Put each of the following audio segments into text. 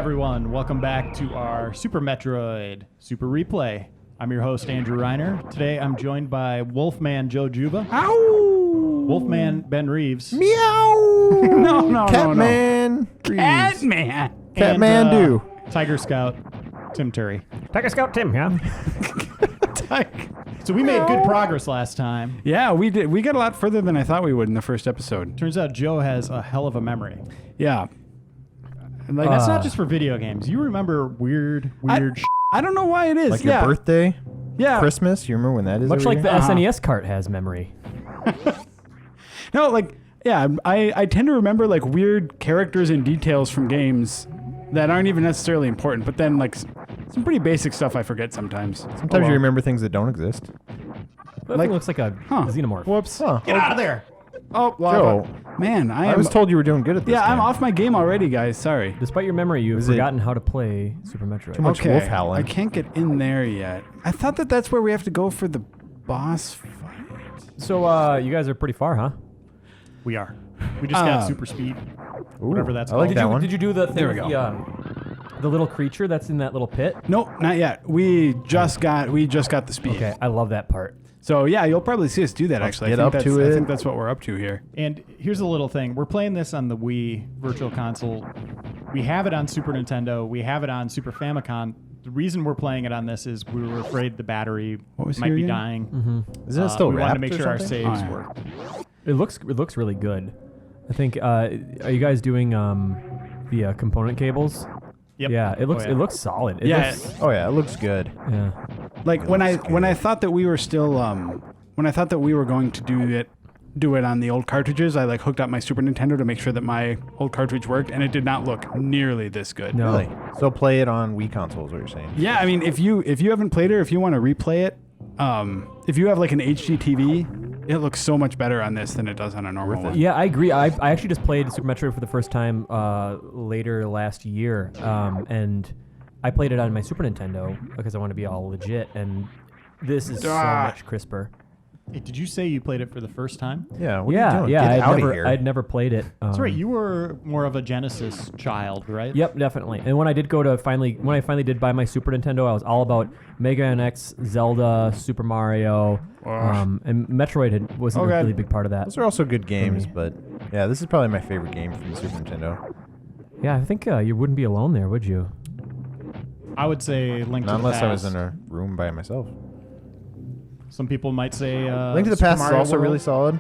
everyone. Welcome back to our Super Metroid Super Replay. I'm your host, Andrew Reiner. Today, I'm joined by Wolfman Joe Juba. Ow! Wolfman Ben Reeves. Meow! No. Catman. Catman. Catman do. Tiger Scout Tim Turi. Tiger Scout Tim, yeah? So we made good progress last time. Yeah, we did. We got a lot further than I thought we would in the first episode. Turns out Joe has a hell of a memory. Yeah. Like that's not just for video games. You remember weird shit. I don't know why it is. Like your birthday, Yeah. Christmas. You remember when that is? Much every like year? the SNES cart has memory. No, like, yeah, I tend to remember like weird characters and details from games that aren't even necessarily important, but then like some pretty basic stuff I forget sometimes. Sometimes you remember things that don't exist. That thing looks like a xenomorph. Whoops. Huh. Get out of there. Oh, Joe, man, I was told you were doing good at this. Yeah, I'm game. off my game already, guys. Sorry. Despite your memory, you've Is it- forgotten how to play Super Metroid. Too much wolf howling. I can't get in there yet. I thought that's where we have to go for the boss fight. So you guys are pretty far, huh? We are. We just got super speed. Ooh, Whatever that's I like called. that one. Did you do the thing There we with go. the little creature that's in that little pit? Nope, not yet. We just got the speed. Okay, I love that part. So yeah, you'll probably see us do that. Actually, get I up think to I it. think that's what we're up to here. And here's a little thing. We're playing this on the Wii Virtual Console. We have it on Super Nintendo. We have it on Super Famicom. The reason we're playing it on this is we were afraid the battery was might here be again? dying. Mm-hmm. Isn't it still We wanted wrapped to make or sure our something? saves Oh, yeah. worked. It looks really good. I think. Are you guys doing the component cables? Yep. Yeah, it looks Oh, yeah. it looks solid. It Yeah. looks- Oh yeah, it looks good. yeah. Like when I thought that we were still when I thought that we were going to do it on the old cartridges, I like hooked up my Super Nintendo to make sure that my old cartridge worked, and it did not look nearly this good. No. Really? So play it on Wii consoles, what you're saying? Yeah, I mean, if you haven't played it, or if you want to replay it, if you have like an HD TV, it looks so much better on this than it does on a normal one. Yeah, I agree. I actually just played Super Metroid for the first time later last year, and I played it on my Super Nintendo because I want to be all legit, and this is so much crisper. Hey, did you say you played it for the first time? Yeah. What are you doing? Yeah. Get out of here. I'd never played it. That's right. You were more of a Genesis child, right? Yep, definitely. And when I did when I finally did buy my Super Nintendo, I was all about Mega NX, Zelda, Super Mario, and Metroid wasn't a really big part of that. Those are also good games, but yeah, this is probably my favorite game from the Super Nintendo. Yeah, I think you wouldn't be alone there, would you? I would say Link to Not the unless Past. I was in a room by myself. Some people might say Link to the Super Past is Mario also World. really solid.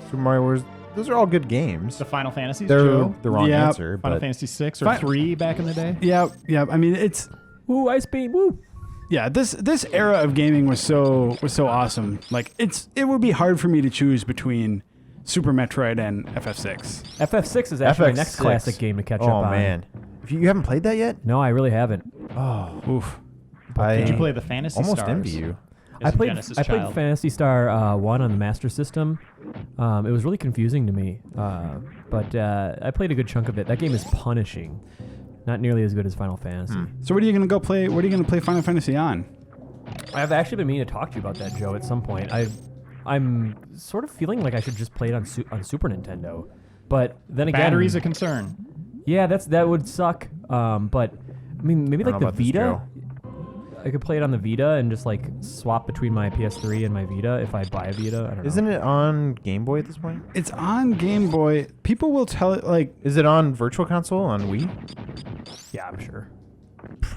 Super Mario Wars. Those are all good games. The Final Fantasies, They're Joe? the wrong Yeah, answer, Final but Fantasy 6 or 3 back in the day. Yeah. I mean, it's Woo, Ice Beam, woo! yeah. This era of gaming was so awesome. Like it would be hard for me to choose between Super Metroid and FF6. FF6 is actually my next FX6. classic game to catch up Oh on. man, if you haven't played that yet, No, I really haven't. Oof. Did you play the Fantasy almost Stars? envy you. as I a played Genesis I played child? Phantasy Star 1 on the Master System. It was really confusing to me, but I played a good chunk of it. That game is punishing. Not nearly as good as Final Fantasy. So what are you gonna go play? What are you gonna play Final Fantasy on? I've actually been meaning to talk to you about that, Joe, at some point. I'm sort of feeling like I should just play it on Super Nintendo. But then again... Battery's a concern. Yeah, that would suck. But, I mean, maybe I like don't the know about this, Vita? Joe. I could play it on the Vita and just, like, swap between my PS3 and my Vita if I buy a Vita. I don't know. Isn't it on Game Boy at this point? It's on Game Boy. People will tell it like Is it on Virtual Console on Wii? Yeah, I'm sure.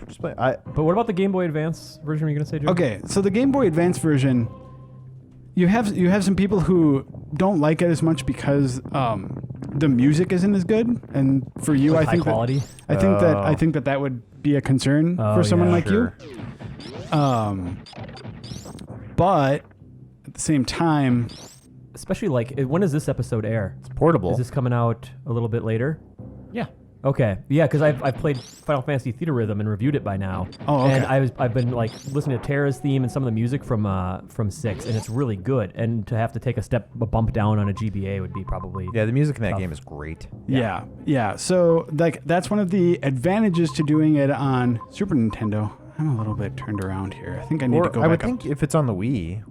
Just play. But what about the Game Boy Advance version were you going to say, Joe? okay. So the Game Boy Advance version, you have some people who don't like it as much because the music isn't as good, and for you, Like I think high quality? I think that would be a concern Oh, for someone yeah. like Sure. you. But at the same time, Especially, like, when does this episode air? It's portable. Is this coming out a little bit later? Yeah. Okay, yeah, because I've played Final Fantasy Theater Rhythm and reviewed it by now. Oh, okay. And I've been like listening to Terra's theme and some of the music from 6, and it's really good. And to have to take a bump down on a GBA would be probably Yeah, the music in that Tough. game is great. yeah. So like that's one of the advantages to doing it on Super Nintendo. I'm a little bit turned around here. I think I need to go I would back up. think if it's on the Wii,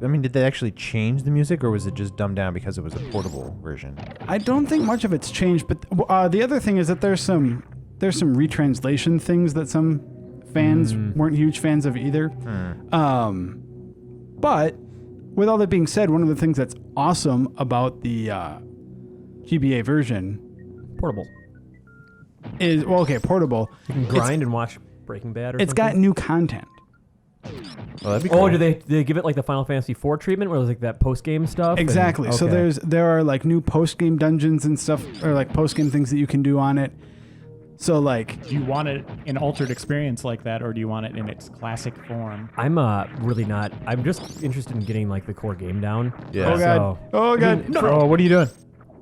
I mean, did they actually change the music, or was it just dumbed down because it was a portable version? I don't think much of it's changed, but the other thing is that there's some there's some retranslation things that some fans weren't huge fans of either. But with all that being said, one of the things that's awesome about the GBA version Portable. is portable. You can grind and watch Breaking Bad or It's something. got new content. Well, that'd be cool. Oh, do they give it like the Final Fantasy IV treatment where there's like that post game stuff? Exactly. And, So okay. there are like new post game dungeons and stuff, or like post game things that you can do on it. So like, Do you want it an altered experience like that, or do you want it in its classic form? I'm really not. I'm just interested in getting like the core game down. Yeah. oh god, So, oh god, No. Oh, what are you doing?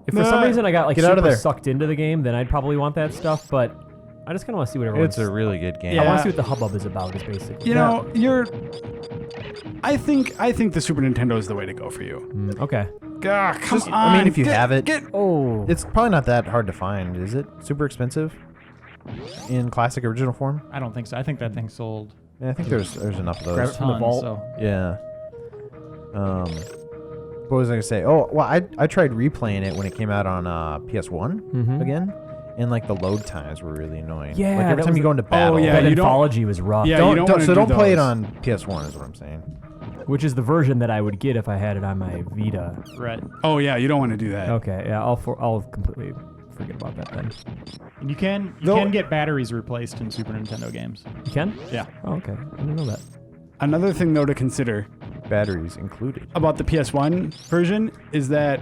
if for some Nah. reason I got like Get out of super there. sucked into the game, then I'd probably want that stuff. But I just kind of want to see what everyone's. It's a really good game. I Yeah. want to see what the hubbub is about. Is basically. you know, I think the Super Nintendo is the way to go for you. Okay. God, come on. I mean, if you have it, Oh. it's probably not that hard to find, is it? Super expensive in classic original form? I don't think so. I think that thing sold Yeah, I think there's enough of a those. From the ton. vault. So Yeah. What was I gonna say? Oh, well, I tried replaying it when it came out on PS1 again, and like the load times were really annoying. Yeah, like every that time was you go into battle. yeah, that you don't- anthology was rough. Yeah, don't, you don't don't wanna so do don't play it those. on PS1 is what I'm saying. Which is the version that I would get if I had it on my Vita. right. Oh yeah, you don't want to do that. Okay. Yeah. I'll completely forget about that then. And you can get batteries replaced in Super Nintendo games. You can? Yeah. Oh, okay. I didn't know that. Another thing though to consider Batteries included. about the PS1 version is that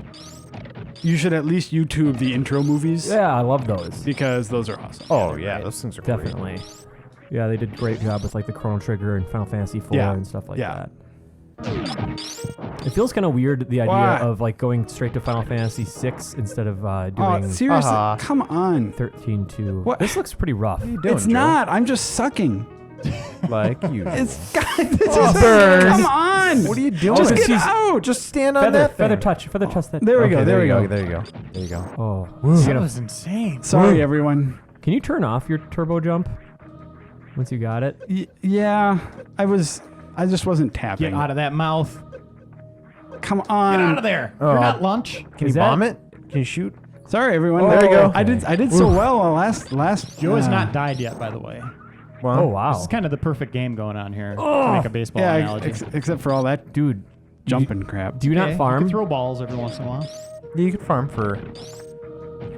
you should at least YouTube the intro movies Yeah, I love those. because those are awesome. Oh yeah, those things are great. Definitely. Yeah, they did a great job with like the Chrono Trigger and Final Fantasy IV Yeah. and stuff like Yeah. that. It feels kind of weird the idea Why? of like going straight to Final Fantasy VI instead of doing Oh, seriously, Uh-huh. come on. 13-2. What? This looks pretty rough. What are you doing, It's Joe? not. I'm just sucking. Like you. It's this Oh, is burn. Come on. What are you doing? Just Just get use- out. Just stand on Feather, that feather thing. touch, feather touch that. There we Okay, go. There we go. There you go. There you go. Oh, That you gotta- was insane. Sorry, everyone. can you turn off your turbo jump once you got it? Yeah, I just wasn't tapping. Get out of that mouth. Come on. Get out of there. Oh. You're not lunch. Can Is you that- bomb it? Can you shoot? Sorry, everyone. Oh, there you go. okay. I did so well last. Joe has not died yet, by the way. Well, Oh wow, This is kind of the perfect game going on here. To make a baseball Yeah, analogy. except for all that dude. jumping crap. Do you not Okay, farm? You can throw balls every once in a while. you could farm for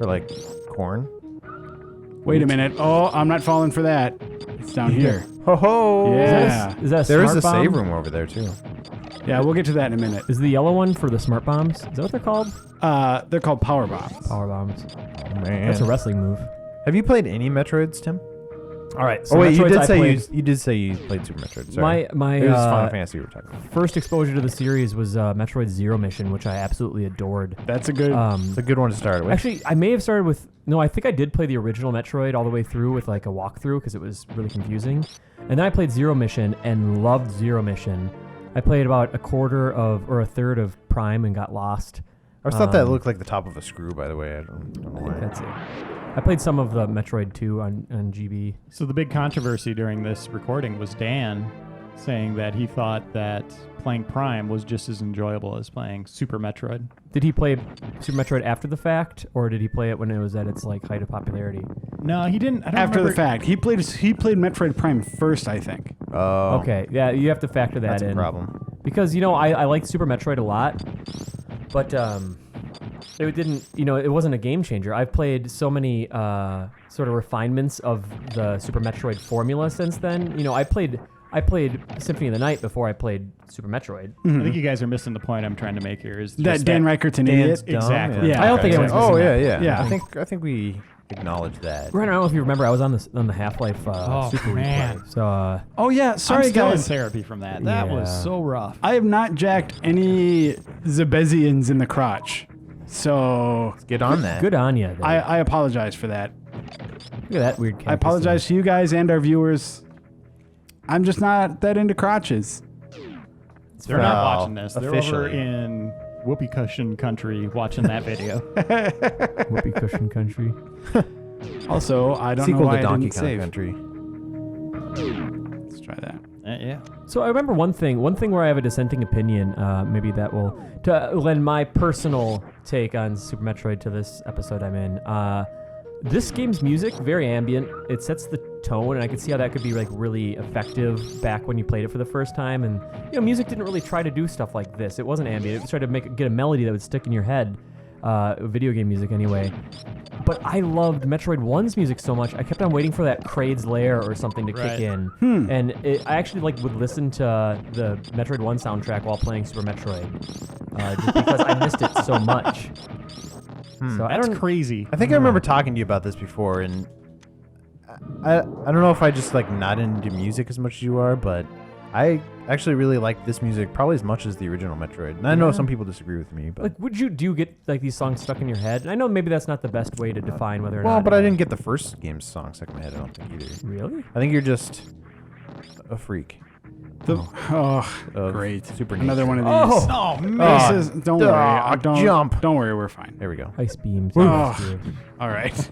like corn. Wait a minute. Oh, I'm not falling for that. It's down here. Ho ho! Yeah. Is that a There is smart a save bomb? room over there too. Yeah, we'll get to that in a minute. Is the yellow one for the smart bombs? Is that what they're called? They're called power bombs. Power bombs. Oh, man. That's a wrestling move. Have you played any Metroids, Tim? All right. So Oh wait, you Metroids did I say played- you did say you played Super Metroid. Sorry. My it was Final Fantasy you were talking about. first exposure to the series was Metroid Zero Mission, which I absolutely adored. That's a good. It's a good one to start with. Actually, I may have started with no. I think I did play the original Metroid all the way through with like a walkthrough because it was really confusing, and then I played Zero Mission and loved Zero Mission. I played about a quarter of or a third of Prime and got lost. I always thought that looked like the top of a screw. By the way, I don't know I think why. that's it. I played some of the Metroid 2 on GB. So the big controversy during this recording was Dan saying that he thought that playing Prime was just as enjoyable as playing Super Metroid. Did he play Super Metroid after the fact, or did he play it when it was at its like height of popularity? No, he didn't. I don't After the remember- fact, he played Metroid Prime first, I think. Oh, Okay, yeah, you have to factor that that's in. a problem. Because, I like Super Metroid a lot, but it didn't, it wasn't a game changer. I've played so many sort of refinements of the Super Metroid formula since then. I played Symphony of the Night before I played Super Metroid. I think you guys are missing the point I'm trying to make here. Is That just Dan Reichert's an Dan's idiot. dumb, Exactly. Yeah. I don't think anyone's Oh missing yeah, that. yeah. Yeah. I think we acknowledge that. Ryan, I don't know if you remember, I was on the Half-Life Super man. replay. So, Oh yeah, sorry I'm still guys. in therapy from that. That was Yeah. so rough. I have not jacked any Zebezians in the crotch, so Get on that. good on you. I apologize for that. Look at that weird I apologize to you guys and our viewers. I'm just not that into crotches. They're not Well, watching this. They're over officially. in whoopee cushion country watching that video. Whoopee Cushion Country. Also, I don't Sequel know why to Donkey I didn't Kong save. Country. Let's try that. Yeah. So I remember one thing where I have a dissenting opinion. Maybe that will to lend my personal take on Super Metroid to this episode I'm in. This game's music, very ambient. It sets the tone, and I could see how that could be like really effective back when you played it for the first time. And music didn't really try to do stuff like this. It wasn't ambient. It tried to get a melody that would stick in your head. Video game music, anyway. But I loved Metroid 1's music so much. I kept on waiting for that Kraid's Lair or something to kick in. And I actually would listen to the Metroid 1 soundtrack while playing Super Metroid, just because I missed it so much. So That's crazy. I think I remember talking to you about this before, and I don't know if I just not into music as much as you are, but I actually really like this music probably as much as the original Metroid. And I know some people disagree with me, but do you get these songs stuck in your head? And I know maybe that's not the best way to define whether or not. well, but I didn't get the first game's song stuck in my head. I don't think either. Really? I think you're just a freak. Great. Super Another neat. one of these. Oh man. This is, don't worry. Jump. Don't worry, we're fine. There we go. Ice beams. All right.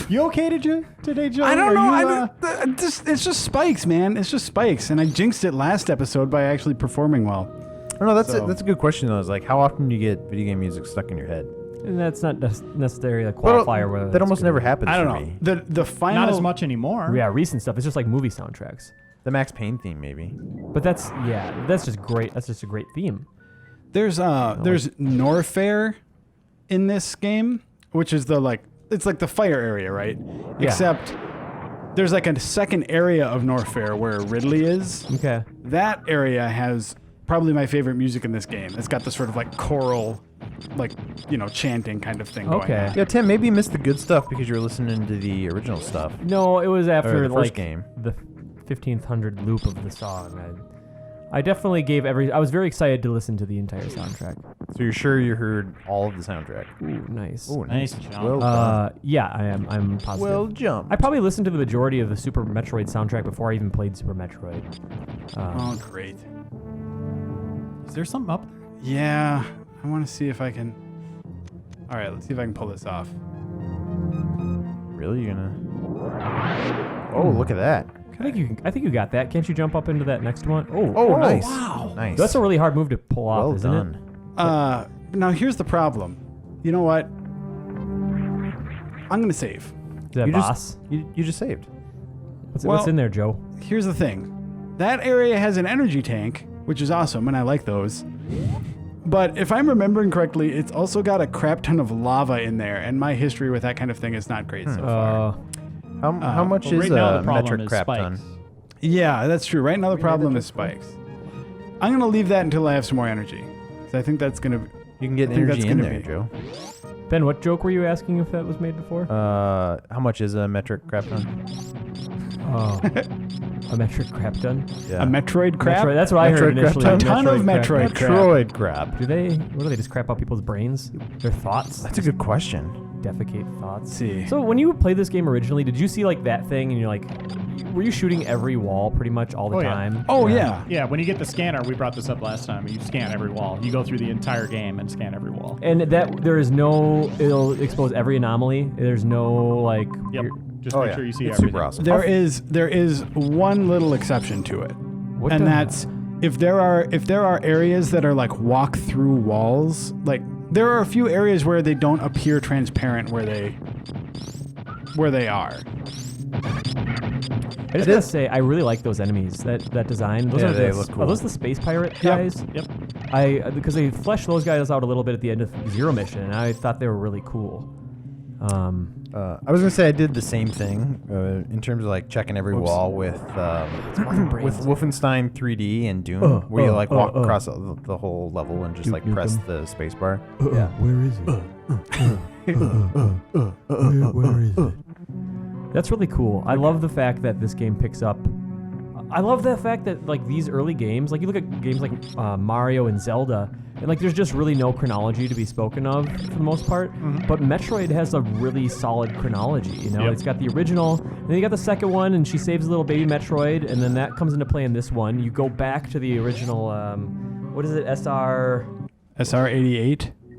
You okay today, Joe? I don't Are know. you, It's just spikes, man. It's just spikes. And I jinxed it last episode by actually performing well. I don't know. That's a good question though. Is how often do you get video game music stuck in your head? And that's not necessarily a qualifier. Whether that almost never happens. I don't for know. me. The final. not as much anymore. Yeah, recent stuff. It's just like movie soundtracks. The Max Payne theme, maybe. But that's just great. That's just a great theme. There's Norfair in this game, which is it's like the fire area, right? Yeah. Except there's a second area of Norfair where Ridley is. Okay. That area has probably my favorite music in this game. It's got this sort of choral, chanting kind of thing going Okay. on. Yeah, Tim, maybe you missed the good stuff because you were listening to the original stuff. No, it was after the first game. the 1500 loop of the song. I definitely gave I was very excited to listen to the entire soundtrack. So you're sure you heard all of the soundtrack? Ooh, nice. Ooh, Nice jump. Well done. Yeah, I am. I'm positive. Well jump. I probably listened to the majority of the Super Metroid soundtrack before I even played Super Metroid. Oh, great. Is there something up? Yeah, I want to see if I can. All right, let's see if I can pull this off. Really? You're gonna? Oh, look at that. I think you got that. Can't you jump up into that next one? Oh, nice. wow. Nice. That's a really hard move to pull off, well isn't done. it? Now here's the problem. You know what? I'm gonna save. Is that You boss? You just saved. What's well- in there, Joe? Here's the thing. That area has an energy tank, which is awesome, and I like those. But if I'm remembering correctly, it's also got a crap ton of lava in there, and my history with that kind of thing is not great so far. How much Well, is right now a the problem metric is crap spikes. ton? Yeah, that's true. Right now the problem is spikes. I'm gonna leave that until I have some more energy. 'Cause I think that's gonna. You can get I think that's energy in gonna there, be- Joe. Ben, what joke were you asking if that was made before? How much is a metric crap ton? Oh, a metric crap ton. Yeah. A Metroid crap. Metroid, that's what I heard Metroid crap initially. ton? A ton of crap. Metroid crap. Metroid crap. Do they? What do they just crap out people's brains? Their thoughts? That's a good question. Defecate thoughts. Let's see. So when you played this game originally, did you see that thing and you're like, were you shooting every wall pretty much all the Oh, yeah. time? Oh yeah. Yeah, when you get the scanner, we brought this up last time. You scan every wall. You go through the entire game and scan every wall. And it'll expose every anomaly. There's no Yep. you're- Just Oh, make yeah. sure you see It's everything. super awesome. There is one little exception to it, What and the- that's if there are areas that are walk through walls. There are a few areas where they don't appear transparent where they are. I just gotta say, I really like those enemies. That design. Those Yeah, are they the, look Are cool. those the space pirate guys? Yep. Because they fleshed those guys out a little bit at the end of Zero Mission, and I thought they were really cool. I was gonna say I did the same thing in terms of checking every wall with Wolfenstein 3D and Doom, where you walk across the whole level and just Duke Nukem. press the space bar. Yeah. Where is it? Where is it? That's really cool. I love the fact that this game picks up. I love the fact that these early games, you look at games like Mario and Zelda, and there's just really no chronology to be spoken of for the most part. But Metroid has a really solid chronology. Yep. It's got the original, and then you got the second one, and she saves a little baby Metroid, and then that comes into play in this one. You go back to the original. What is it? SR88,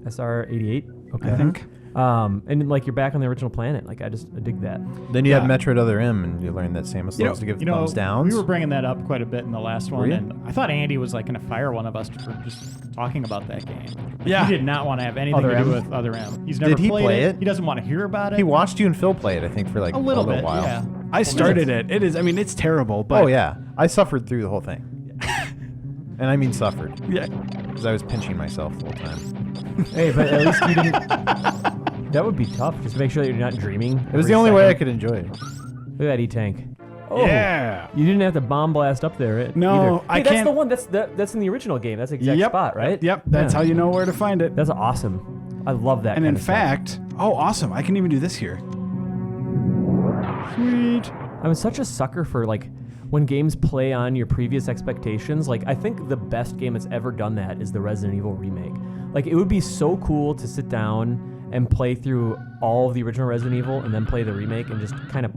SR88. Okay. I think. And like you're back on the original planet. Like I dig that. Then you have Metroid Other M, and you learn that Samus loves to give thumbs downs. We were bringing that up quite a bit in the last one, Were you? and I thought Andy was like going to fire one of us for just talking about that game. Yeah. He did not want to have anything Other to do M? with Other M. He's never Did he played play it? He doesn't want to hear about it. He watched you and Phil play it, I think, for like a little bit, while. yeah. I started it. It is. I mean, it's terrible. But Oh yeah, I suffered through the whole thing, and I mean suffered yeah. because I was pinching myself the whole time. Hey, but at least you didn't. That would be tough. Just make sure that you're not dreaming. It was the only way I could enjoy it. Look at that E-Tank. Oh, Yeah. You didn't have to bomb blast up there. No, either. I Hey, that's can't- the one. That's in the original game. That's the exact Yep. spot, right? Yep. That's Yeah. how you know where to find it. That's awesome. I love that. And kind in of stuff. fact, awesome! I can even do this here. Sweet. I'm such a sucker for like when games play on your previous expectations. Like I think the best game that's ever done that is the Resident Evil remake. Like it would be so cool to sit down and play through all of the original Resident Evil and then play the remake and just kind of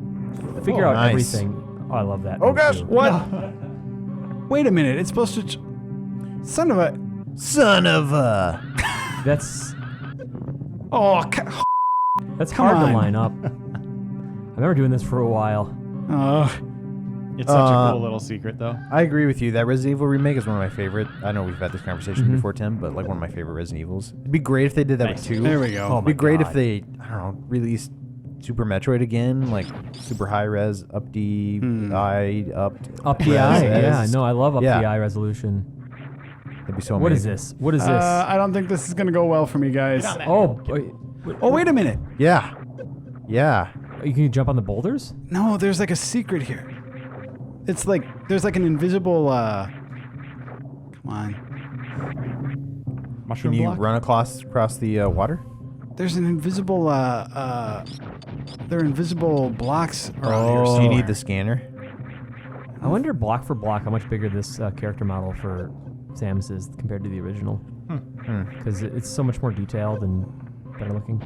figure out nice. everything. Oh, I love that. Oh one, gosh, too. What? Wait a minute. It's supposed to. Son of a. son of a. That's Oh. that's Come hard on. to line up. I remember doing this for a while. Oh. It's such a cool little secret, though. I agree with you. That Resident Evil remake is one of my favorite. I know we've had this conversation before, Tim, but like one of my favorite Resident Evils. It'd be great if they did that Nice. with 2. There we go. Oh It'd be my great if God. they, I don't know, released Super Metroid again, like super high res, up D, I, up Up the res, eye. S. Yeah, no, I love up Yeah. the eye resolution. That'd be so amazing. What is this? What is this? I don't think this is gonna go well for me, guys. Get on that. Oh, wait, Oh, wait a minute. Yeah. Yeah. you can jump on the boulders? No, there's like a secret here. It's like there's like an invisible. Come on. Mushroom Can you block? run across the water? There's an invisible. There are invisible blocks around here. Do So you need the scanner? I wonder block for block how much bigger this character model for Samus is compared to the original. Because it's so much more detailed and better looking.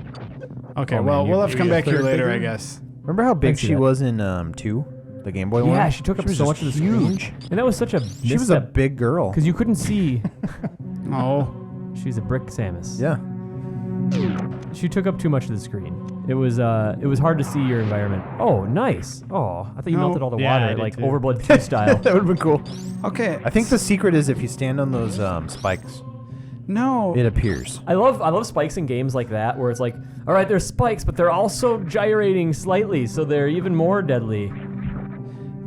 Okay, Oh, well, man, we'll you- have to you come get a back here third later, I figure? guess. Remember how big see she that. was in 2? The Game Boy one? Yeah, she took up was so just much of the huge. screen. And that was such a She was a big girl. Because you couldn't see. Oh, She's a brick Samus. Yeah. She took up too much of the screen. It was hard to see your environment. Oh, nice. Oh, I thought you No. melted all the Yeah, I water did like too. Overblood 2 style. That would have been cool. okay. I think the secret is if you stand on those spikes, No. it appears. I love spikes in games like that where it's like, all right, there's spikes, but they're also gyrating slightly, so they're even more deadly.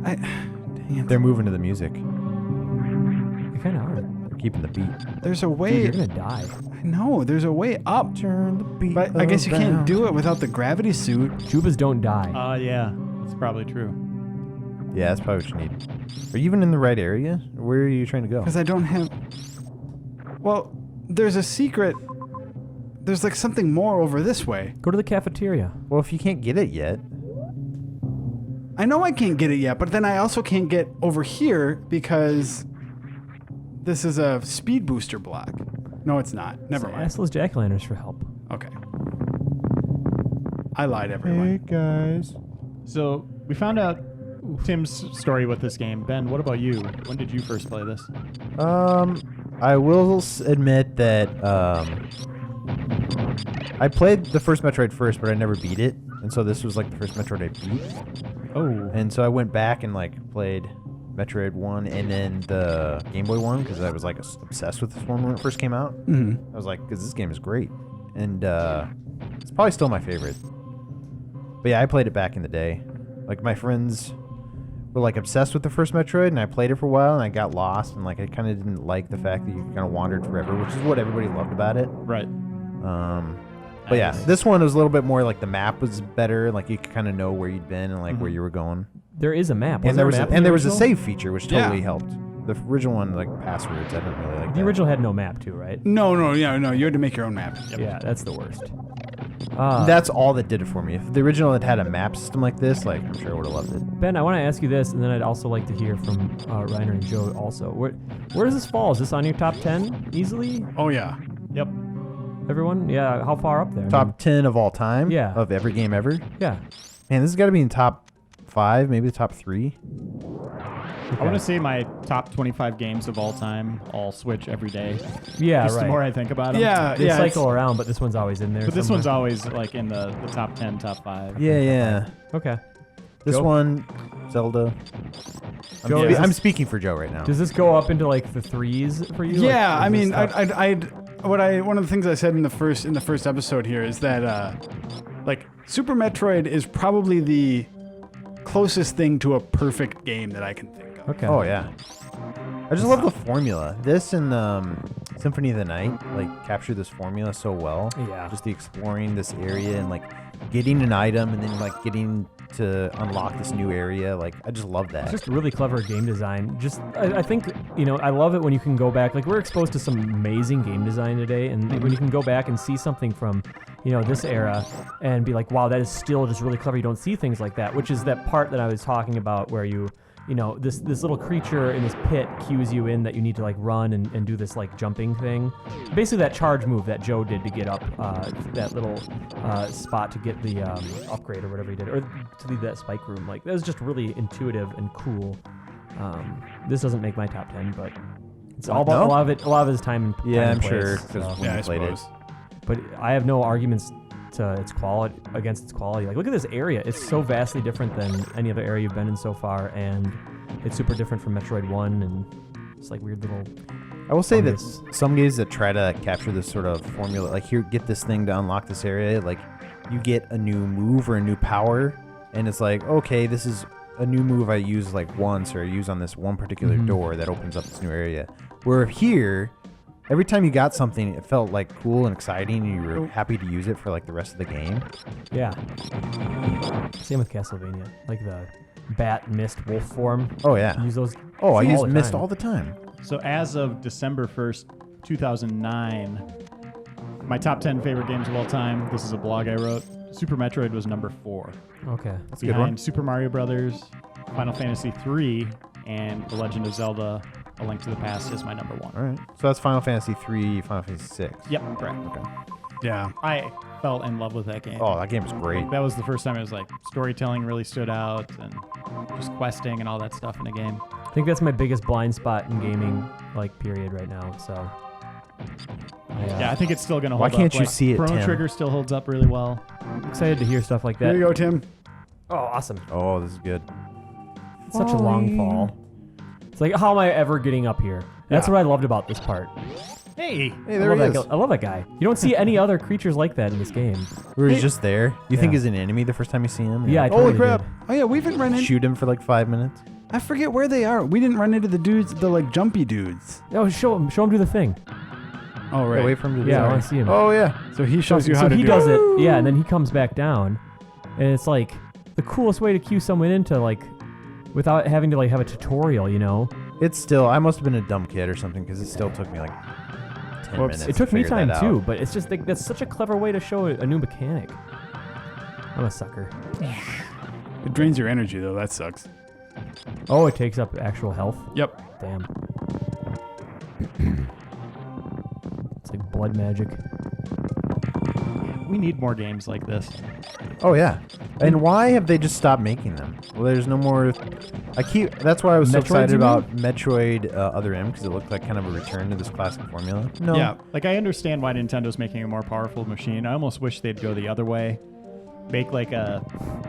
Dang it. They're moving to the music. They kind of are. They're keeping the beat. There's a Dude, way. you're gonna die. No, there's a way up. Turn the beat. But I guess you can't do it without the gravity suit. Jubas don't die. Yeah, that's probably true. Yeah, that's probably what you need. Are you even in the right area? Where are you trying to go? Because I don't have. Well, there's a secret. There's like something more over this way. Go to the cafeteria. Well, if you can't get it yet, I know I can't get it yet, but then I also can't get over here because this is a speed booster block. No, it's not. Never mind. Ask those jack-o'-lanterns for help. Okay. I lied, everyone. guys. So we found out Tim's story with this game. Ben, what about you? When did you first play this? I will admit that I played the first Metroid first, but I never beat it, and so this was like the first Metroid I beat. Oh, And so I went back and like played Metroid 1 and then the Game Boy one because I was like obsessed with this one when it first came out. Mm-hmm. I was like, because this game is great, and it's probably still my favorite. But yeah, I played it back in the day. Like my friends were like obsessed with the first Metroid, and I played it for a while, and I got lost, and like I kind of didn't like the fact that you kind of wandered forever, which is what everybody loved about it. right. But yeah, Nice. this one was a little bit more like the map was better, like you could kind of know where you'd been and like where you were going. There is a map. And there was a map a original? save feature which Yeah. totally helped. The original one, like passwords, I didn't really like. The that. original had no map too, right? No. You had to make your own map. Yeah, that's the worst. That's all that did it for me. If the original had had a map system like this, like I'm sure I would have loved it. Ben, I want to ask you this, and then I'd also like to hear from Reiner and Joe also. Where does this fall? Is this on your top 10 easily? Oh, yeah. Yep. Everyone? Yeah, how far up there? I Top mean, 10 of all time. Yeah. Of every game ever. yeah. Man, this has got to be in top 5, maybe the top 3. I want to say my top 25 games of all time all switch every day. Yeah, Just right. the more I think about them. They cycle around, but this one's always in there. But this somewhere. one's always like in the top 10, top 5. Yeah. Okay. This Joe? one, Zelda. Joe, Yeah. I'm speaking for Joe right now. Does this go up into like the 3s for you? Yeah, Like, I is mean, this stuff- one of the things I said in the first episode here is that like Super Metroid is probably the closest thing to a perfect game that I can think of. Okay. Oh yeah. I just love the formula. This and Symphony of the Night like capture this formula so well. Yeah. Just the exploring this area and like getting an item and then like getting to unlock this new area. Like I just love that. It's just really clever game design. Just, I think, I love it when you can go back. Like, we're exposed to some amazing game design today, and when you can go back and see something from, this era and be like, wow, that is still just really clever. You don't see things like that, which is that part that I was talking about where this little creature in this pit cues you in that you need to like run and do this like jumping thing. Basically that charge move that Joe did to get up that little spot to get the upgrade or whatever he did, or to leave that spike room. Like that was just really intuitive and cool. This doesn't make my top 10, but it's all about a lot of his time and Yeah, time I'm and sure, place, 'cause so. when you played it. But I have no arguments to its quality against its quality. Like, look at this area; it's so vastly different than any other area you've been in so far, and it's super different from Metroid 1, and it's like weird little. I will say that fungus. some games that try to capture this sort of formula, like here, get this thing to unlock this area, like you get a new move or a new power, and it's like, okay, this is a new move I use like once or I use on this one particular door that opens up this new area. Where here, every time you got something, it felt like cool and exciting, and you were happy to use it for like the rest of the game. Yeah. Same with Castlevania, like the bat, mist, wolf form. Oh yeah. Use those. Oh, I all use the Mist time. all the time. So as of December 1st, 2009, my top 10 favorite games of all time, this is a blog I wrote, Super Metroid was number 4. Okay. That's a good one. Behind Super Mario Brothers, Final Fantasy 3, and The Legend of Zelda, A Link to the Past is my number 1. All right. So that's Final Fantasy 3, Final Fantasy 6. Yep, correct. Okay. Yeah. I fell in love with that game. Oh, that game is great. That was the first time it was like storytelling really stood out and just questing and all that stuff in the game. I think that's my biggest blind spot in gaming, like, period right now. So. Yeah, I think it's still going to Why hold up. can't you Like, see it, Chrono Tim? Trigger still holds up really well. I'm excited to hear stuff like that. There you go, Tim. Oh, awesome. Oh, this is good. It's such a long fall. It's like, how am I ever getting up here? That's what I loved about this part. Hey! Hey, there he is. I love that guy. You don't see any other creatures like that in this game. Where he's just there. You think Yeah. he's an enemy the first time you see him? Yeah, I Holy totally crap. did. Oh yeah, we haven't run into. Shoot him for like 5 minutes. I forget where they are. We didn't run into the dudes, the like jumpy dudes. Oh, show him do the thing. Oh right. Wait for him to do Yeah, I that. want to see him. Oh, yeah. So he shows you how so to he do does it. it, yeah, and then he comes back down, and it's like the coolest way to cue someone into like, without having to like have a tutorial, It's still, I must have been a dumb kid or something because it still took me like 10 Whoops. minutes. It took to me figure time that too, out. but it's just like, that's such a clever way to show a new mechanic. I'm a sucker. It drains your energy though. That sucks. Oh, it takes up actual health. Yep. Damn. It's like blood magic. We need more games like this. Oh, yeah. And why have they just stopped making them? Well, there's no more. That's why I was so Metroids, excited you mean? about Metroid Other M, because it looked like kind of a return to this classic formula. No. Yeah. Like, I understand why Nintendo's making a more powerful machine. I almost wish they'd go the other way. Make like a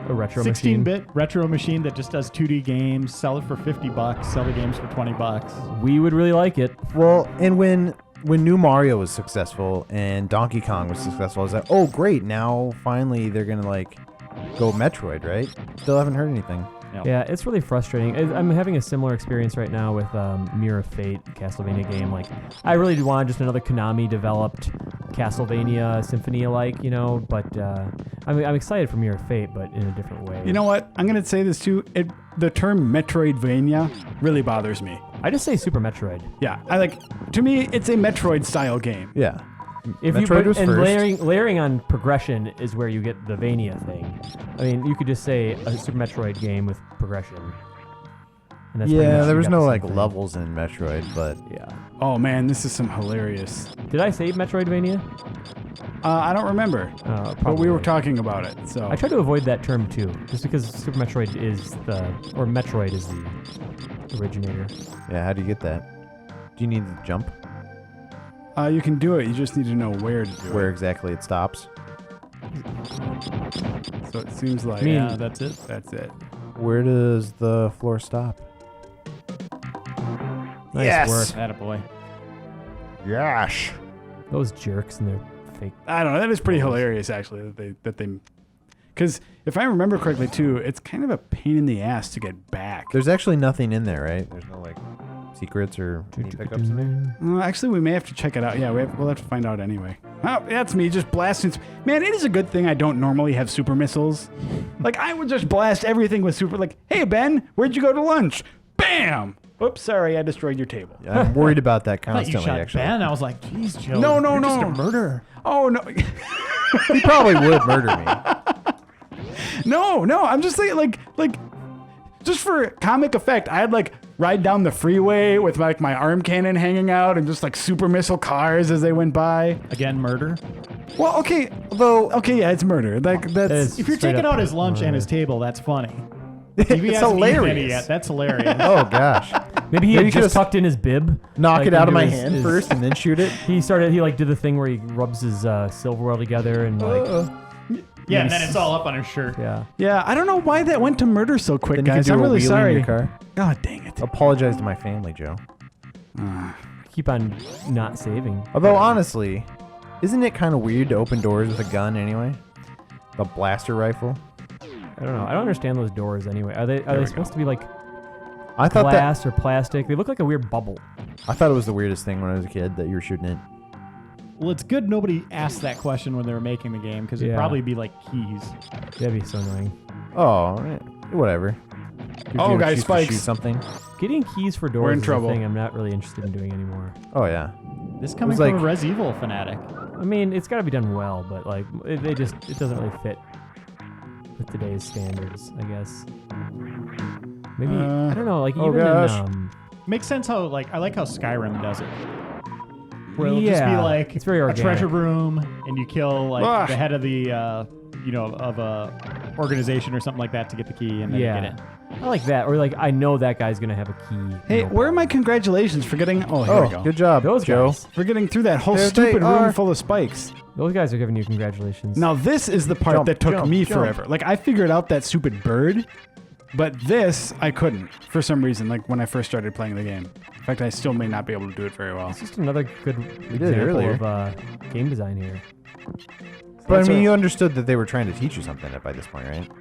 A retro machine. 16-bit retro machine that just does 2D games, sell it for $50, sell the games for $20. We would really like it. Well, and when New Mario was successful and Donkey Kong was successful, I was like, oh, great. Now, finally, they're going to, like, go Metroid, right? Still haven't heard anything. Yeah, it's really frustrating. I'm having a similar experience right now with Mirror of Fate, Castlevania game. Like, I really do want just another Konami-developed Castlevania Symphony-alike, but I'm excited for Mirror of Fate, but in a different way. You know what? I'm gonna say this too. The term Metroidvania really bothers me. I just say Super Metroid. Yeah, to me, it's a Metroid-style game. Yeah. If Metroid was and first. layering on progression is where you get the Vania thing. I mean, you could just say a Super Metroid game with progression. And that's pretty Yeah, much there you was got no, the same like, thing. levels in Metroid, but Yeah. Oh man, this is some hilarious. Did I say Metroidvania? I don't remember, but we were talking about it. So I try to avoid that term too, just because Super Metroid Metroid is the originator. Yeah, how do you get that? Do you need to jump? You can do it. You just need to know where to do Where it. exactly it stops? So it seems like Yeah, that's it. that's it. Where does the floor stop? Nice Yes! work. Attaboy. Yes. Those jerks and their fake. I don't know. That is pretty hilarious, actually. That they, because if I remember correctly too, it's kind of a pain in the ass to get back. There's actually nothing in there, right? There's no like secrets or any pickups in there. Actually, we may have to check it out. Yeah, we'll have to find out anyway. Oh, that's me just blasting. Man, it is a good thing I don't normally have super missiles. Like, I would just blast everything with super, like, hey, Ben, where'd you go to lunch? Bam! Oops, sorry, I destroyed your table. Yeah, I'm worried about that I thought you constantly, shot actually. Ben. I was like, geez, Joe. No, you're just no. a murderer. Oh, no. He probably would murder me. No, I'm just saying, like, just for comic effect, I'd, like, ride down the freeway with, like, my arm cannon hanging out and just, like, super missile cars as they went by. Again, murder. Well, okay, yeah, it's murder. Like, that's... It's If you're straight taking up out his lunch and his murder. table, that's funny. It's hilarious. Yet, that's hilarious. Oh gosh. Maybe he Maybe had you just could've tucked in his bib. Knock like, it out of into my his- hand his- first and then shoot it. He did the thing where he rubs his silverware together and like, Yeah, and then it's all up on his shirt. yeah. Yeah, I don't know why that went to murder so quick, Then you could guys. do I'm a really wheelie in sorry. your car. God dang it. Apologize to my family, Joe. Keep on not saving. Although honestly, isn't it kind of weird to open doors with a gun anyway? The blaster rifle. I don't know. I don't understand those doors anyway. Are they supposed to be like I thought glass or plastic? They look like a weird bubble. I thought it was the weirdest thing when I was a kid that you were shooting it. Well, it's good nobody asked that question when they were making the game because it'd Yeah. probably be like keys. That'd be so annoying. Oh, whatever. Gives Oh, you an guys, excuse to spikes. shoot something. Getting keys for doors We're in is trouble. a thing I'm not really interested in doing anymore. Oh yeah. This coming was from like- a Res Evil fanatic. I mean, it's got to be done well, but like it doesn't really fit with today's standards, I guess. Maybe I don't know. Like oh even gosh. in Makes sense how I like how Skyrim does it. Where it'll just be Yeah, like it's very a organic. treasure room, and you kill like Ah. the head of the of a organization or something like that to get the key and then yeah, get in. I like that. Or like I know that guy's gonna have a key. Hey, No where are my problem. congratulations for getting... Oh, here we Oh, go. good job, Those Joe. guys. For getting through that whole There they stupid room are. full of spikes. Those guys are giving you congratulations. Now, this is the part Jump, that took jump, me jump. forever. Like, I figured out that stupid bird, but this, I couldn't for some reason, like when I first started playing the game. In fact, I still may not be able to do it very well. It's just another good did example earlier. of game design here. But I That's mean, a- you understood that they were trying to teach you something by this point, right? 'Cause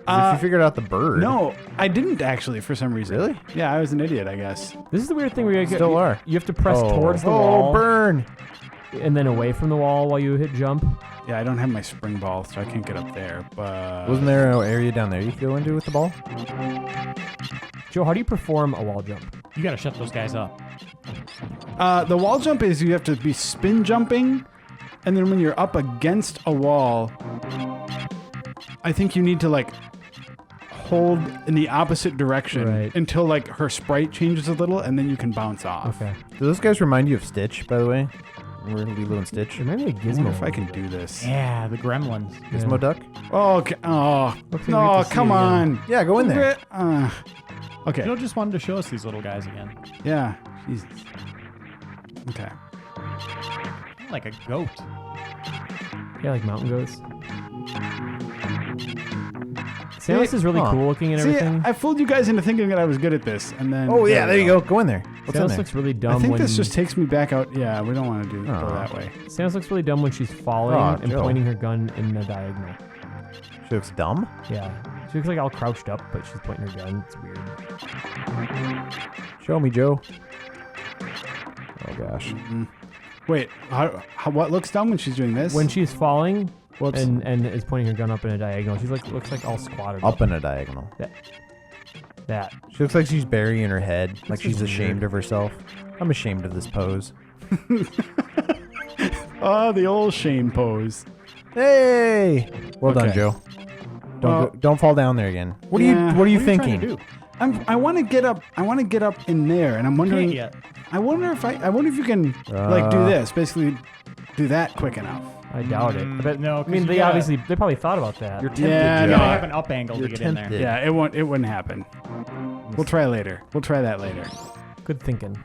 Uh, if you figured out the bird. No, I didn't actually for some reason. Really? Yeah, I was an idiot, I guess. This is the weird thing where you Still are. You have to press towards the oh, wall burn! and then away from the wall while you hit jump. Yeah, I don't have my spring ball, so I can't get up there, but... Wasn't there an area down there you could go into with the ball? Joe, how do you perform a wall jump? You got to shut those guys up. The wall jump is you have to be spin jumping, and then when you're up against a wall, I think you need to like hold in the opposite direction Right. until like her sprite changes a little, and then you can bounce off. Okay. Do those guys remind you of Stitch, by the way? We're Lilo and Stitch. Remind me of I wonder Gizmo. if I can do this. Yeah, the gremlins. Gizmo Duck? Oh, okay. Oh, Looks like we no, get to see come it again. on. Yeah, go in there. Okay. Joe just wanted to show us these little guys again. Yeah. Jesus. Okay. Like a goat. Yeah, like mountain goats. Samus is really Huh. cool looking and See, everything. I fooled you guys into thinking that I was good at this, and then... Oh, yeah, there you go. Go in there. What's in Samus there? looks really dumb I think when this just takes me back out. Yeah, we don't want to go Aw. that way. Samus looks really dumb when she's falling Aw, and Joe. pointing her gun in the diagonal. She looks dumb? Yeah. She looks like all crouched up, but she's pointing her gun. It's weird. Show me, Joe. Oh, gosh. Wait, what looks dumb when she's doing this? When she's falling Whoops. and is pointing her gun up in a diagonal, she's like looks like all squatted Up in a diagonal. That. She looks like she's burying her head, like she's is ashamed weird. of herself. I'm ashamed of this pose. Oh, the old shame pose. Hey! Well done, Okay. Joe. Well- Don't fall down there again. What are Yeah. you What are you What are you trying thinking? to do? I want to get up. I want to get up in there, and I'm wondering. Can't yet. I wonder if you can like do this. Basically, do that quick enough. I doubt it. But No, I 'cause mean, you they gotta- probably thought about that. You're tempted, Yeah, You no, gotta have an up angle You're to get in there. tempted. Yeah, it wouldn't happen. We'll try later. We'll try that later. Good thinking.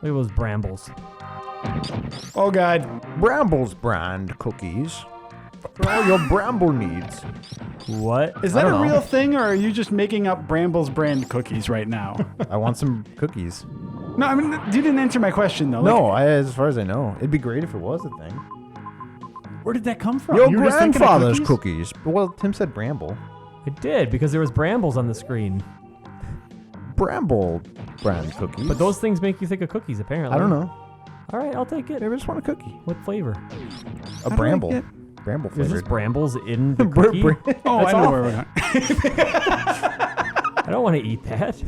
Look at those brambles. Oh God. Brambles brand cookies. For all your bramble needs. What? Is I that a don't know. real thing, or are you just making up Brambles brand cookies right now? I want some cookies. No, I mean, you didn't answer my question though. No, as far as I know. It'd be great if it was a thing. Where did that come from? Your You were just thinking of grandfather's cookies. Well, Tim said bramble. It did, because there was brambles on the screen. Bramble brand cookies. But those things make you think of cookies, apparently. I don't know. All right, I'll take it. Maybe I just want a cookie. What flavor? A bramble. Bramble Is this flavored. brambles in the cookie? Oh, That's I know awful. where we're going. I don't want to eat that.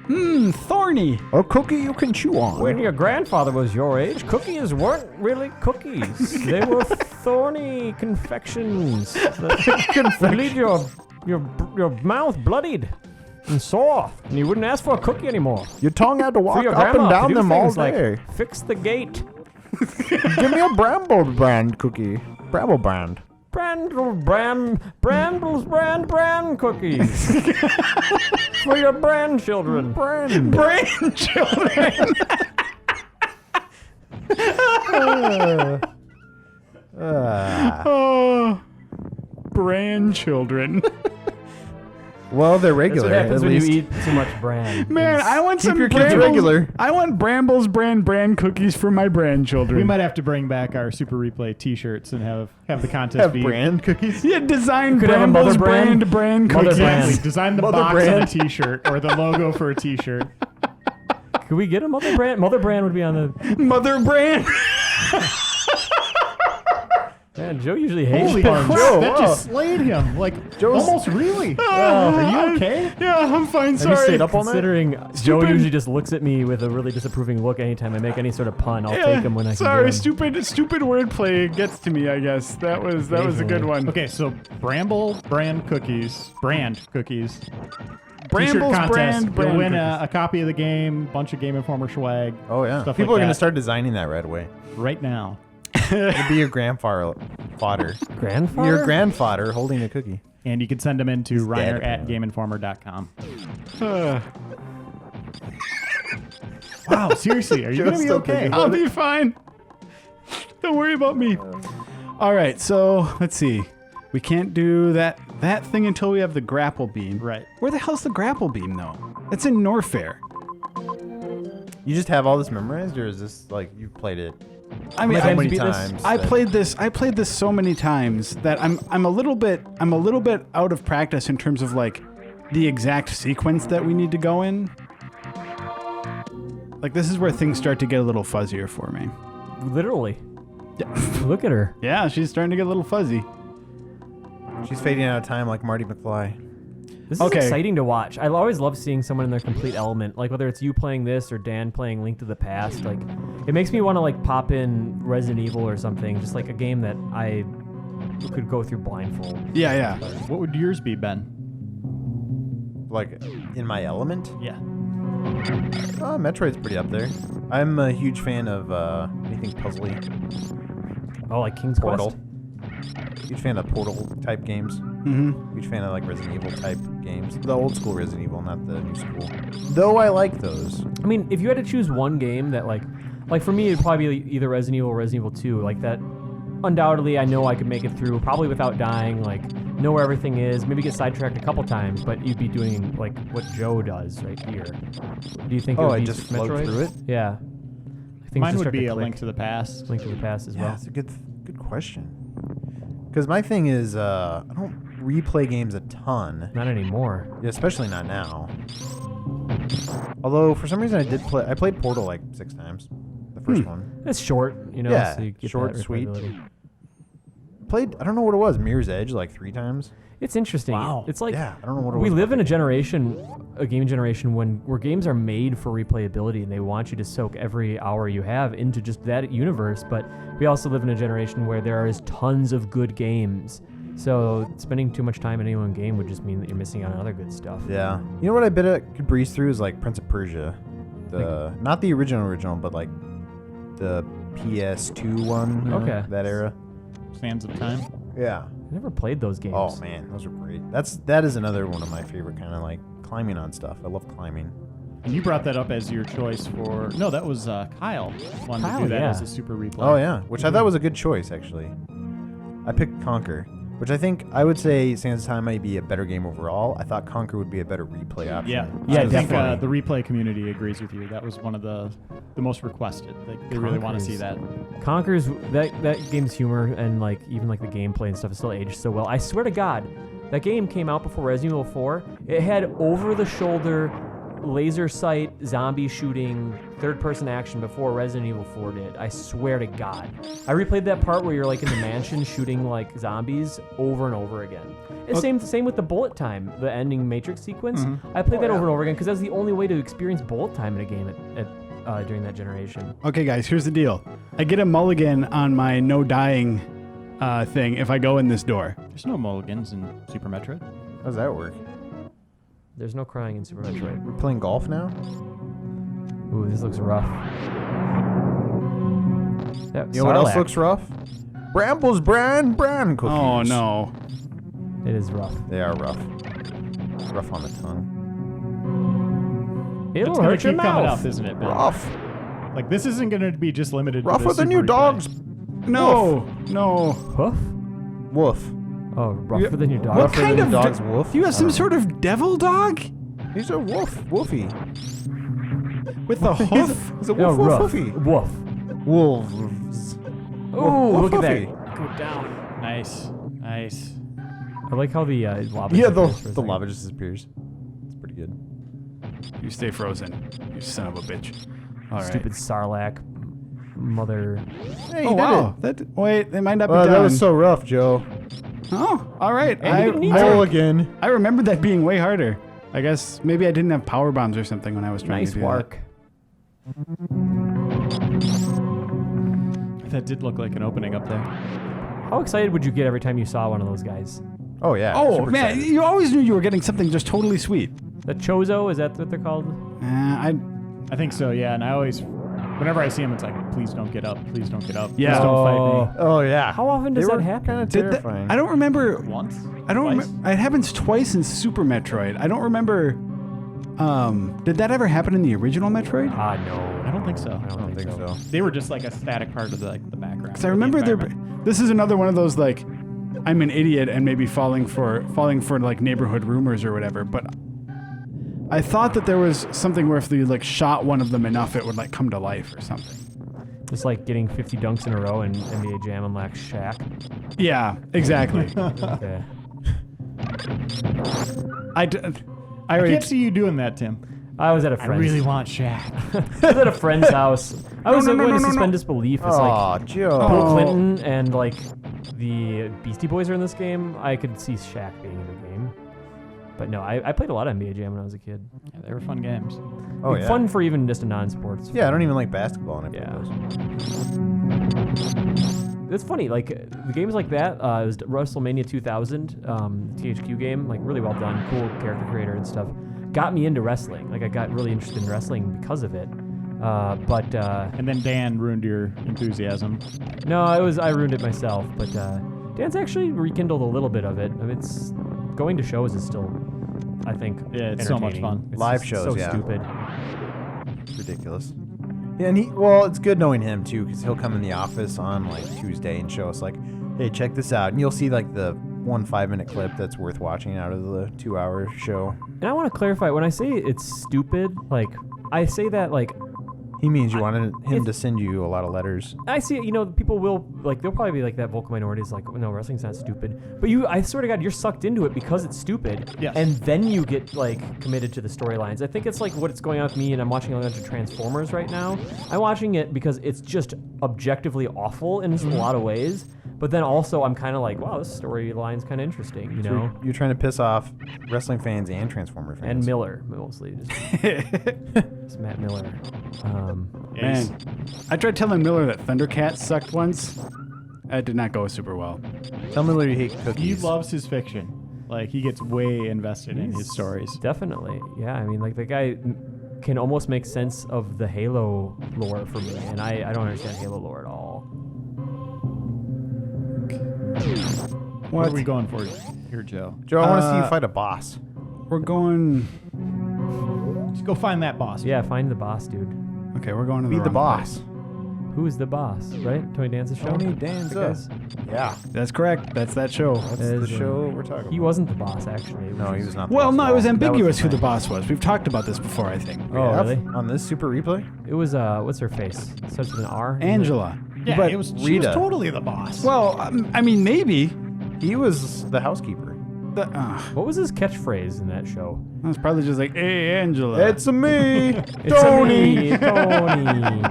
Thorny. A cookie you can chew on. When your grandfather was your age, cookies weren't really cookies. They were thorny confections that would leave your mouth bloodied and sore, and you wouldn't ask for a cookie anymore. Your tongue had to For walk your up and grandma to down do them all things day. like fix the gate. Give me a bramble brand cookie. Bramble brand. Brambles brand cookies for your grandchildren. Brand. Grandchildren. Oh, grandchildren. Well, they're That's regular. what happens at when least. you eat too much bran. Man, I want Keep some your kids Brambles. regular. I want Brambles brand cookies for my grandchildren. We might have to bring back our Super Replay T-shirts and have the contest Have be brand cookies. Yeah, design could have a Brambles Mother Brand. brand Mother cookies. Brand. Exactly. Design the Mother box brand. on a T-shirt or the logo for a T-shirt. Could we get a Mother Brand? Mother Brand would be on the. Mother brand. Man, Joe usually hates Holy puns. crap! Joe, That wow. just slayed him. Like almost really. Are you okay? Yeah, I'm fine. Have you Sorry. stayed up all night? Considering Joe usually just looks at me with a really disapproving look anytime I make any sort of pun. I'll take him when I can. Sorry, get him. stupid wordplay gets to me. I guess that was a good Occasionally. one. Okay, so Bramble brand cookies. T-shirt Brambles contest. brand You'll win cookies. a copy of the game, bunch of Game Informer swag. Oh yeah. Stuff People like are gonna that. start designing that right away. Right now. It'll be your grandfather fodder. Grandfather? Your grandfather holding a cookie. And you can send them into He's dead, Reiner at apparently. GameInformer.com. Uh, Wow, seriously, are you Joe's gonna be still okay? thinking I'll be fine. Don't worry about me. All right, so let's see. We can't do that thing until we have the grapple beam. Right. Where the hell's the grapple beam though? It's in Norfair. You just have all this memorized, or is this like you've played it I mean, so times many you beat this? times? I that- played this so many times that I'm a little bit out of practice in terms of like the exact sequence that we need to go in. Like this is where things start to get a little fuzzier for me. Literally. Look at her. Yeah, she's starting to get a little fuzzy. She's fading out of time like Marty McFly. This is Okay. exciting to watch. I always love seeing someone in their complete element. Like whether it's you playing this or Dan playing Link to the Past. Like it makes me want to like pop in Resident Evil or something. Just like a game that I could go through blindfold. Yeah. What would yours be, Ben? Like in my element. Yeah. Metroid's pretty up there. I'm a huge fan of anything puzzly. Oh, like King's Portal. Quest? Huge fan of Portal type games. Mm-hmm. Huge fan of like Resident Evil type games. The old school Resident Evil, not the new school. Though I like those. I mean, if you had to choose one game that like for me, it'd probably be either Resident Evil or Resident Evil 2. Like that, undoubtedly, I know I could make it through, probably without dying. Like, know where everything is. Maybe get sidetracked a couple times, but you'd be doing like what Joe does right here. Do you think? It Oh, would I be just float Metroid? through it? Yeah. I think Mine just would start be to a click. Link to the Past. Link to the Past as Yeah, well. that's a good question. Because my thing is, I don't replay games a ton, Not anymore. especially not now. Although for some reason I played Portal like 6 times, the first one. It's short, you know. Yeah, so you get short, that sweet. replayability. Played I don't know what it was, Mirror's Edge like 3 times. It's interesting. Wow. It's like Yeah, I don't know what it we was live about in a that generation, a game generation, where games are made for replayability, and they want you to soak every hour you have into just that universe. But we also live in a generation where there is tons of good games. So spending too much time in any one game would just mean that you're missing out on other good stuff. Yeah. You know what I bet I could breeze through is like Prince of Persia. Not the original, but like the PS2 one. You know, Okay. that era. Sands of Time. Yeah. I never played those games. Oh man, those are great. That is another one of my favorite kind of like climbing on stuff. I love climbing. And you brought that up as your choice for... No, that was Kyle. Wanted to Kyle, do that yeah. as a super replay. Oh yeah, which I thought was a good choice actually. I picked Conquer, which I think I would say Sands of Time might be a better game overall. I thought Conquer would be a better replay option. Yeah, Yeah, I think definitely. the replay community agrees with you. That was one of the most requested. They really want to see that. Conker's that game's humor and like even like the gameplay and stuff is still aged so well. I swear to God, that game came out before Resident Evil 4. It had over-the-shoulder laser sight zombie shooting third-person action before Resident Evil 4 did. I swear to God. I replayed that part where you're like in the mansion shooting like zombies over and over again. And same with the bullet time, the ending Matrix sequence. I played that over and over again because that's the only way to experience bullet time in a game during that generation. Okay, guys, here's the deal. I get a mulligan on my no dying thing if I go in this door. There's no mulligans in Super Metroid. How does that work? There's no crying in Super Metroid. We're playing golf now? Ooh, this looks rough. Yeah, You know what else Sarlacc. looks rough? Brambles bran cookies. Oh no. It is rough. They are rough. Rough on the tongue. It'll It's gonna hurt your keep coming mouth. up, isn't it, Ben? Rough. Like, this isn't going to be just limited to Rougher the than Super you replay. dogs. No. No. Hoof? Woof. Oh, rougher than your dog. What Rougher kind than of dog's do- woof? You have some I sort of devil dog He's a woof. Woofy. with a hoof? He's a No, woof rough. woofy. Woof. Wolves. Ooh, Woof look at that. woofy. Go down. Nice. Nice. I like how the lava. Yeah, disappears for a the second. lava just disappears. It's pretty good. You stay frozen, you son of a bitch. All right. Stupid Sarlacc. Mother. Hey, Oh wow. Wait, they might not be down. that was so rough, Joe. Oh, all right. And you didn't need Roll again. I remember that being way harder. I guess maybe I didn't have power bombs or something when I was trying Nice to do work. That did look like an opening up there. How excited would you get every time you saw one of those guys? Oh yeah. that. Oh super man, excited. you always knew you were getting something just totally sweet. The Chozo, is that what they're called? I I think so, yeah. And I always, whenever I see him, it's like, please don't get up. Please don't get up. Yeah. Please don't fight me. Oh yeah. How often does They that were happen? kind of did that, terrifying. I don't remember. Once? I don't Twice? remember. It happens twice in Super Metroid. I don't remember. Did that ever happen in the original Metroid? No. I don't think so. I don't think so. They were just like a static part of the background. Because I remember there. This is another one of those like, I'm an idiot and maybe falling for like neighborhood rumors or whatever. But I thought that there was something where if you like shot one of them enough, it would like come to life or something. Just like getting 50 dunks in a row in NBA Jam and Lax Shaq. Yeah, exactly. Okay. I I already can't see you doing that, Tim. I was at a I friend's. really want Shaq. I was at a friend's house. I was going to suspend no. disbelief. It's Aw, like Joe. Bill Oh. Clinton and like the Beastie Boys are in this game. I could see Shaq being in the game. But no, I played a lot of NBA Jam when I was a kid. Yeah, they were fun games. Oh yeah. Fun for even just a non-sports. Yeah, I don't even like basketball. And I Yeah. play those. It's funny, like the games like that. It was WrestleMania 2000, THQ game, like really well done, cool character creator and stuff. Got me into wrestling. Like I got really interested in wrestling because of it. But And then Dan ruined your enthusiasm. no, I ruined it myself. But Dan's actually rekindled a little bit of it. I mean, it's going to shows is still, I think, Yeah, it's so much entertaining. fun. It's Live just shows, so yeah. stupid. It's ridiculous. Yeah, and it's good knowing him too, because he'll come in the office on like Tuesday and show us like, hey, check this out, and you'll see like the 1 5-minute clip that's worth watching out of the 2-hour show. And I want to clarify when I say it's stupid, like I say that like He means you wanted him it's- to send you a lot of letters. I see, people will, like, they'll probably be like that vocal minority is like, no, wrestling's not stupid. But I swear to God, you're sucked into it because it's stupid. Yes. And then you get, like, committed to the storylines. I think it's like what's going on with me, and I'm watching a bunch of Transformers right now. I'm watching it because it's just objectively awful in a lot of ways. But then also, I'm kind of like, wow, this storyline's kind of interesting, you know? You're trying to piss off wrestling fans and Transformer fans. And Miller, mostly. Just Matt Miller. Man, I tried telling Miller that Thundercats sucked once. That did not go super well. Tell Miller you hate He cookies. loves his fiction. Like, he gets way invested in his stories. Definitely. Yeah, I mean, like, the guy can almost make sense of the Halo lore for me, and I don't understand Halo lore at all. What are we going for here, Joe? Joe, I want to see you fight a boss. We're going. Just go find that boss. Yeah, find the boss, dude. Okay, we're going to Be the wrong boss. place. Who is the boss, right? Tony Danza's show? Tony Danza. Yeah, That's correct. That's that show. that's the show we're talking He about. wasn't the boss, actually. No, he was not. The Well, boss no, at it was all. That ambiguous who the thing. boss was. We've talked about this before, I think. Oh, Yeah, really? On this Super Replay? It was, what's her face? It starts with an R? isn't it? Angela. Yeah, But- she was Rita. totally the boss. Well, I mean, maybe. He was the housekeeper. What was his catchphrase in that show? That's probably just like, hey, Angela. It's a me, It's Tony. me, Tony.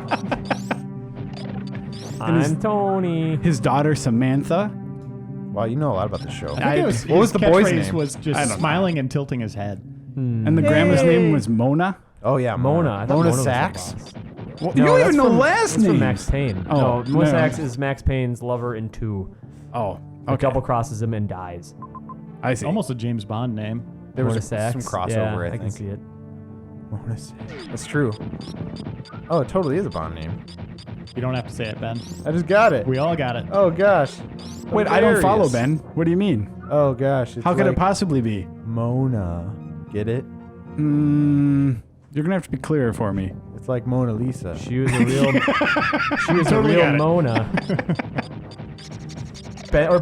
I'm Tony. his daughter, Samantha. Wow, you know a lot about this show. I think I- what was the boy's catchphrase name? was I just don't know. smiling and tilting his head. And the grandma's name was Mona. Oh yeah, Mona. I thought Mona was the Sachs. boss. Well, No, you don't that's even know from- last that's from name. Max Payne. Oh, no, Mona no. Sachs is Max Payne's lover in 2. Oh, He okay. double crosses him and dies. I see. Almost a James Bond name. There was Mona some Sachs. crossover, Yeah, I can think. see it. Mona Sachs. That's true. Oh, it totally is a Bond name. You don't have to say it, Ben. I just got it. We all got it. Oh gosh. Wait, I don't follow, Hilarious. Ben. What do you mean? Oh gosh. It's How could it like possibly be? Mona? Get it? You're gonna have to be clearer for me. It's like Mona Lisa. She was a real, she was a Totally real got it. Mona.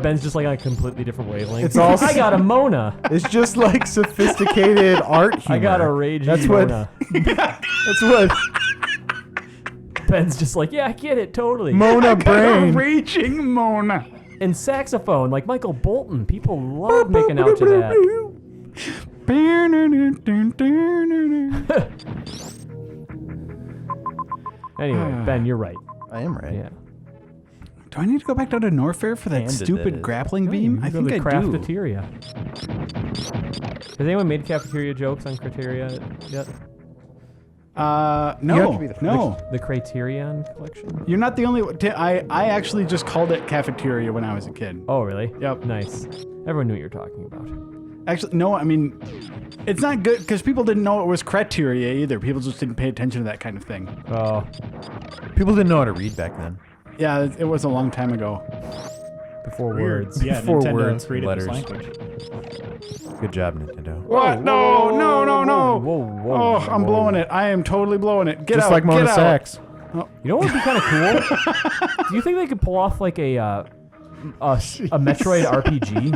Ben's just like on a completely different wavelength. It's all- I got a Mona. It's just like sophisticated art humor. I got a raging That's Mona. That's what Ben's just like, yeah, I get it, totally. Mona brain. Raging Mona. And saxophone, like Michael Bolton. People love making out to that. Anyway, Ben, you're right. I am right. Yeah. Do I need to go back down to Norfair for that Handed stupid it. grappling beam? I think I do. Crafteteria. Has anyone made cafeteria jokes on Criteria yet? You have No, to be the no. The Criterion collection? You're not the only one. I actually just called it cafeteria when I was a kid. Oh, really? Yep. Nice. Everyone knew what you were talking about. Actually, no, I mean, it's not good because people didn't know it was criteria either. People just didn't pay attention to that kind of thing. Oh, People didn't know how to read back then. Yeah, it was a long time ago. before Weird. words. Yeah, Four Nintendo words, created letters. this language. Good job, Nintendo. What? No, no, no, no. Whoa, whoa, Oh, I'm whoa. blowing it. I am totally blowing it. Get Just out. like Mona get out. Sachs. You know what would be kind of cool? Do you think they could pull off like a Metroid RPG?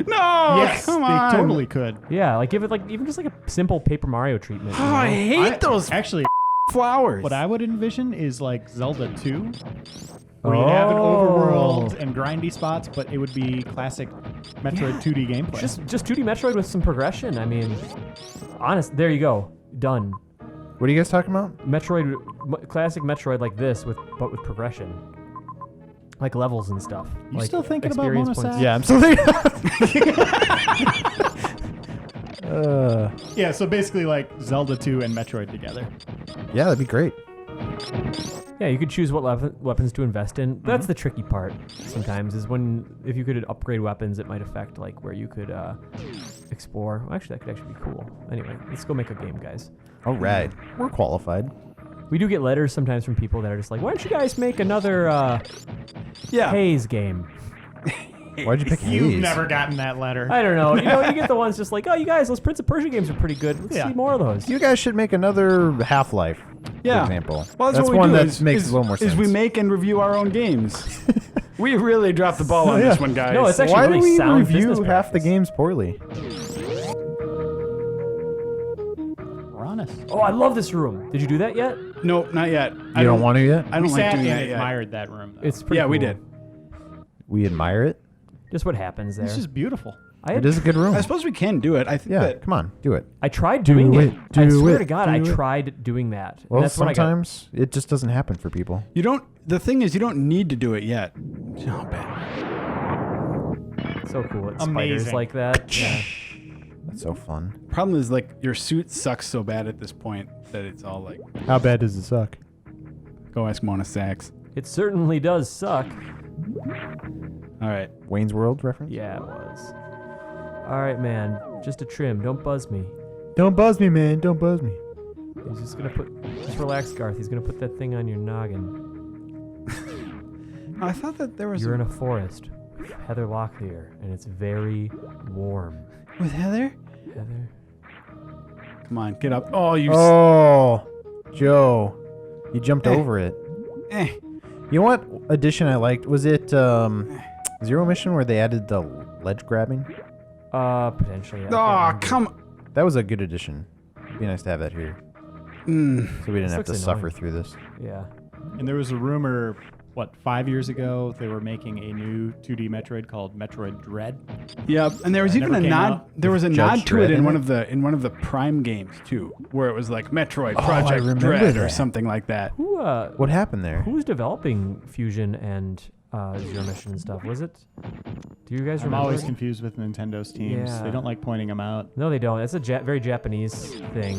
No, Yes, come they on. totally could. Yeah, like give it like even just like a simple Paper Mario treatment. you Oh, I know? hate those Actually, flowers. what I would envision is like Zelda 2, where you'd have an overworld and grindy spots, but it would be classic Metroid 2D gameplay. Just 2D Metroid with some progression. I mean, honest. There you go. Done. What are you guys talking about? Classic Metroid like this but with progression, like levels and stuff. You like still thinking about experience Mona points. Sachs? Yeah, I'm still thinking. Yeah, so basically like Zelda 2 and Metroid together. Yeah, that'd be great. Yeah, you could choose what weapons to invest in. That's the tricky part sometimes is when if you could upgrade weapons, it might affect like where you could explore. Well, actually, that could actually be cool. Anyway, let's go make a game, guys. All right, we're qualified. We do get letters sometimes from people that are just like, why don't you guys make another Haze game? Why'd you pick You've Haze? never gotten that letter. I don't know. You get the ones just like, oh, you guys, those Prince of Persia games are pretty good. Let's see more of those. You guys should make another Half-Life. Yeah. For example. Well, that's what we one do that is, makes is, a little more sense. Is we make and review our own games. We really dropped the ball on yeah. this one, guys. No, it's actually Why really do we sound review business half the practice. games poorly? We're honest. Oh, I love this room. Did you do that yet? No, not yet. You don't want to yet? I don't We like sat doing and that yet. admired that room. Though. It's pretty Yeah, we cool. did. We admire it. Just what happens there. It's just beautiful. It is a good room. I suppose we can do it. I think Yeah, that come on, do it. I tried doing Do it. it. I Do swear it. to God, I Do it. tried doing that. And Well, that's when sometimes it just doesn't happen for people. you don't. The thing is, you don't need to do it yet. Oh, Ben. I got so cool. It's spiders Amazing. like that. Yeah. That's so fun. Problem is, like, your suit sucks so bad at this point that it's all like, How bad does it suck? go ask Mona Sachs. It certainly does suck. All right. Wayne's World reference? Yeah, it was. All right, man. Just a trim. Don't buzz me. Don't buzz me, man. Don't buzz me. He's just gonna just relax, Garth. He's gonna put that thing on your noggin. I thought that there was. You're in a forest with Heather Locklear, and it's very warm. With Heather? Heather. Come on, get up. Oh, you. Oh, Joe, you jumped Eh. over it. Eh. You know what edition I liked? Was it Zero Mission where they added the ledge grabbing? Potentially. I can't Oh, remember. come. That was a good addition. It'd be nice to have that here, Mm. so we didn't This have to looks suffer annoying. through this. Yeah. And there was a rumor, 5 years ago, they were making a new 2D Metroid called Metroid Dread. Yep, and there was That even a never came nod. out. There was a Judge nod to Dredd it in in one it? of the Prime games too, where it was like Metroid Oh, I Project remember Dread or that. something like that. What happened there? Who's developing Fusion and Zero Mission and stuff? Was it? Do you guys I'm remember? always confused with Nintendo's teams. Yeah. They don't like pointing them out. No, they don't. It's a very Japanese thing.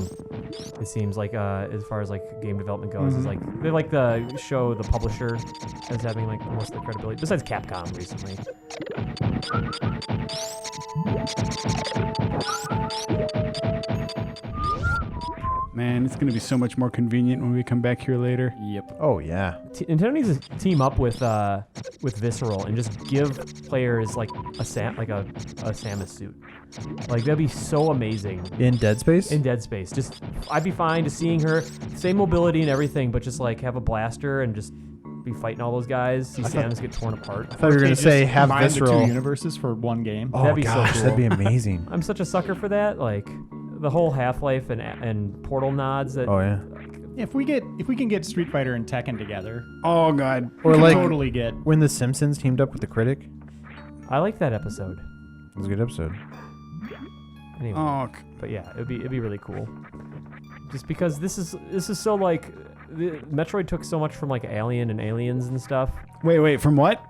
It seems like as far as like game development goes, it's like they like the show the publisher as having like most of the credibility. Besides Capcom recently. Man, it's gonna be so much more convenient when we come back here later. Yep. Oh yeah. Nintendo needs to team up with Visceral and just give players like a Samus suit. Like that'd be so amazing. In Dead Space? In Dead Space, just I'd be fine just seeing her, same mobility and everything, but just like have a blaster and just be fighting all those guys. See Samus get torn apart. I thought you were gonna say have combine the Visceral. two universes for one game. Oh That'd be so gosh, cool. that'd be amazing. I'm such a sucker for that. Like the whole Half-Life and Portal nods. That Oh yeah. If we can get Street Fighter and Tekken together, Oh god. Or we can like totally get. when the Simpsons teamed up with the Critic. I like that episode. It was a good episode. Anyway, Oh, but yeah, it'd be really cool. Just because this is so like Metroid took so much from like Alien and Aliens and stuff. wait. From what?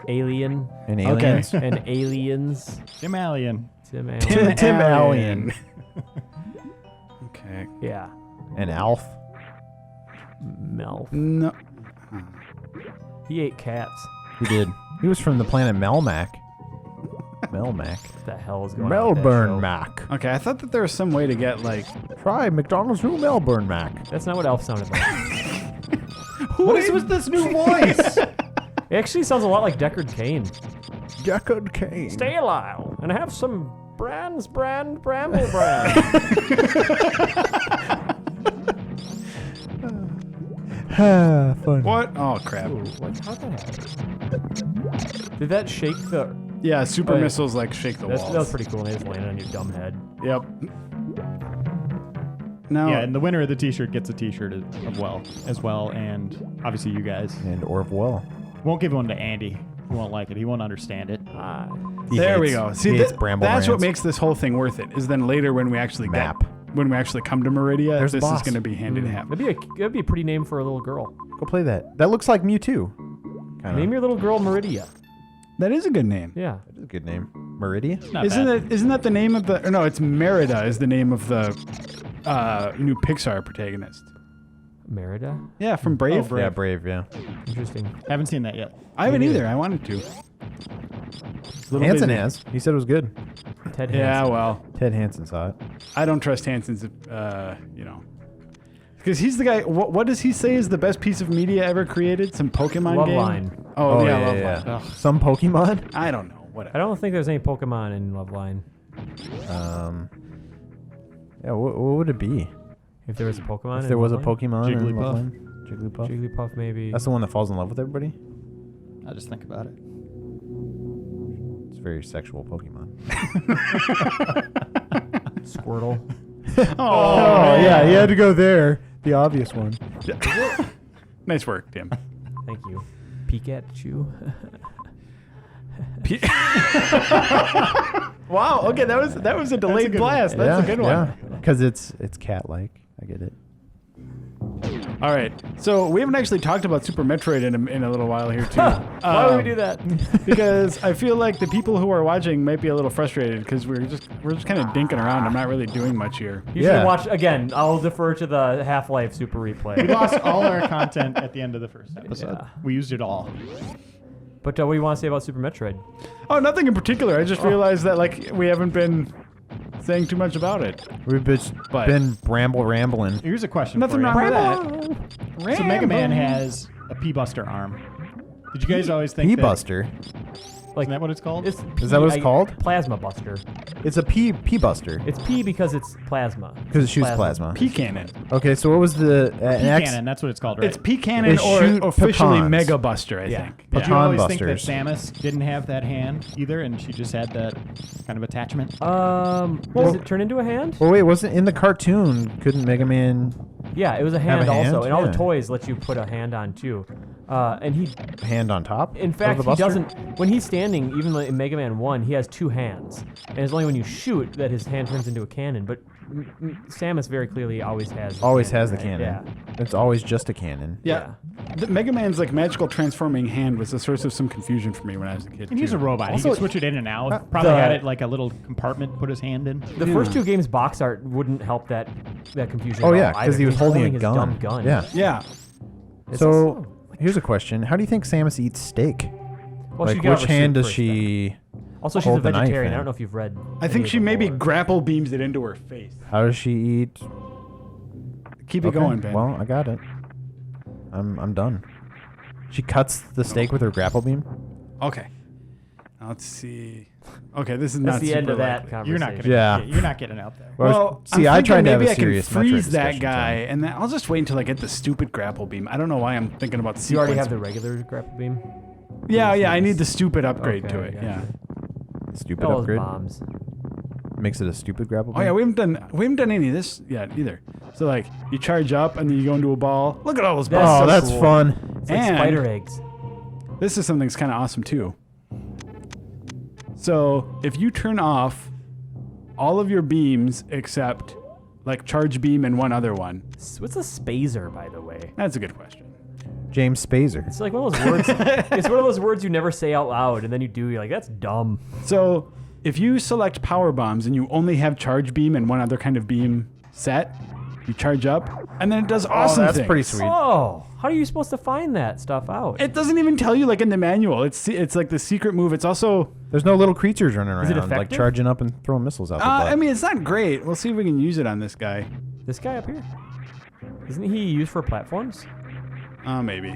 Alien And Okay. Aliens. and Aliens. Tim Alien. Tim Allen. Tim Allen. Okay. Yeah. And Alf. Mel. No. He ate cats. He did. He was from the planet Melmac. Melmac. What the hell is going on? with that Melbourne show? Mac. Okay, I thought that there was some way to get like. Try McDonald's new Melbourne Mac. That's not what Elf sounded like. What is with this new voice? It actually sounds a lot like Deckard Cain. Deckard Cain. Stay alive and have some Bramble brand. Fun. What? Oh crap. Ooh, how'd that happen? Did that shake the... Yeah, super Oh, yeah. missiles like shake the That walls. was pretty cool. They just landed on your dumb head. Yep. Now, Yeah, and the winner of the T-shirt gets a T-shirt as well, and obviously you guys And Orville. won't give one to Andy. He won't like it. He won't understand it. there we go. See, hates Bramble that's what Brands. makes this whole thing worth it. Is then later when we actually Map. when we actually come to Meridia, There's the this is boss. going to be hand in hand. That'd be a pretty name for a little girl. Go play that. That looks like Mewtwo. Kinda. Name your little girl Meridia. That is a good name. Yeah. That is a good name. Meridia? Not Isn't bad. Isn't that the name of the? Or no, it's Merida is the name of the new Pixar protagonist. Merida? Yeah, from Brave. Brave. Yeah, Brave, yeah. Interesting. Haven't seen that yet. I haven't Me either. neither. I wanted to. Little Hansen busy. has. He said it was good. Ted Yeah, Hansen. well, Ted Hansen saw it. I don't trust Hansen's. Because he's the guy. What does he say is the best piece of media ever created? Some Pokemon game. Loveline. Oh, yeah, Loveline. Ugh. Some Pokemon? I don't know. I Whatever. don't think there's any Pokemon in Loveline. Yeah, what would it be? If there was a Pokemon If in there was a Loveline? Pokemon in Jigglypuff. Loveline? Jigglypuff? Jigglypuff, maybe. That's the one that falls in love with everybody? I'll just think about it. It's a very sexual Pokemon. Squirtle. Oh, yeah, he had to go there. The obvious one. Nice work, Tim. Thank you. Pikachu. Wow. Okay, that was a delayed blast. That's a good one. Yeah, because it's cat-like. I get it. All right. So we haven't actually talked about Super Metroid in a little while here too. Why would we do that? Because I feel like the people who are watching might be a little frustrated because we're just kind of dinking around. I'm not really doing much here. You Yeah. should watch again. I'll defer to the Half-Life Super We Replay. lost all our content at the end of the first episode. Yeah. We used it all. But what do you want to say about Super Metroid? Oh, nothing in particular. I just realized that like we haven't been saying too much about it. We've been rambling. Here's a question Nothing for you. wrong with that. So Mega Man has a P-Buster arm. Did you guys always think P-Buster. Like, Isn't that what it's called? Is that what it's called? Plasma Buster. It's a P-Buster. It's P because it's plasma. Because it shoots plasma. P-Cannon. Okay, so what was the... P-Cannon, that's what it's called, right? It's P-Cannon They or shoot officially pecans. Mega Buster, I think. Did Pecan you always think that busters. Samus didn't have that hand either, and she just had that kind of attachment? Does it turn into a hand? Well, wait, wasn't in the cartoon, couldn't Mega Man Yeah, it was a Have hand a hand? also, and all the Yeah. toys let you put a hand on too. And he, hand on top? in of fact, the he Buster? doesn't. When he's standing, even like in Mega Man 1, he has two hands, and it's only when you shoot that his hand turns into a cannon. But Samus very clearly always has. Always cannon, has the right? cannon. Yeah. It's always just a cannon. Yeah. The Mega Man's like magical transforming hand was a source of some confusion for me when I was a kid. And he's too. a robot. Also- he can switch it in and out. Probably the- had it like a little compartment to put his hand in. The first two games box art wouldn't help that confusion. Oh at yeah, all because either. he was He's holding a his gun. dumb gun. Yeah. Yeah. It's So also- here's a question: how do you think Samus eats steak? well, she Like, got which over hand soup does first, she? then. Also, she's a hold the knife vegetarian. I in? don't know if you've read. I any think of she the maybe lore. grapple beams it into her face. How does she eat? Keep it Okay, going, Ben. Well, I got it. I'm done. She cuts the steak with her grapple beam. Okay. Now let's see. Okay, this is That's not the end super of that likely. conversation. You're not gonna. Yeah. You're not getting out there. Well, see, I'm I thinking tried to have maybe a I can serious freeze Metroid that discussion guy, tonight. and then I'll just wait until I get the stupid grapple beam. I don't know why I'm thinking about the You already sequence. have the regular grapple beam. Yeah, I need the stupid upgrade Okay, to it. gotcha. Yeah. Stupid All those upgrade bombs. makes it a stupid grapple Oh beam. yeah, we haven't done any of this yet either. So like, you charge up and then you go into a ball. Look at all those That's balls. Oh, so that's cool. fun. It's like And- spider eggs. This is something that's kind of awesome too. So if you turn off all of your beams except like charge beam and one other one, What's a spazer, by the way? that's a good question. James Spazer. It's like one of those words. It's one of those words you never say out loud, and then you do. You're like, that's dumb. So if you select power bombs and you only have charge beam and one other kind of beam set, you charge up and then it does awesome that's things. pretty sweet. Oh, how are you supposed to find that stuff out? It doesn't even tell you like in the manual. It's like the secret move. It's also There's no little creatures running Is it around like effective? charging up and throwing missiles out the butt. I mean it's not great. We'll see if we can use it on this guy. This guy up here, isn't he used for platforms? Maybe.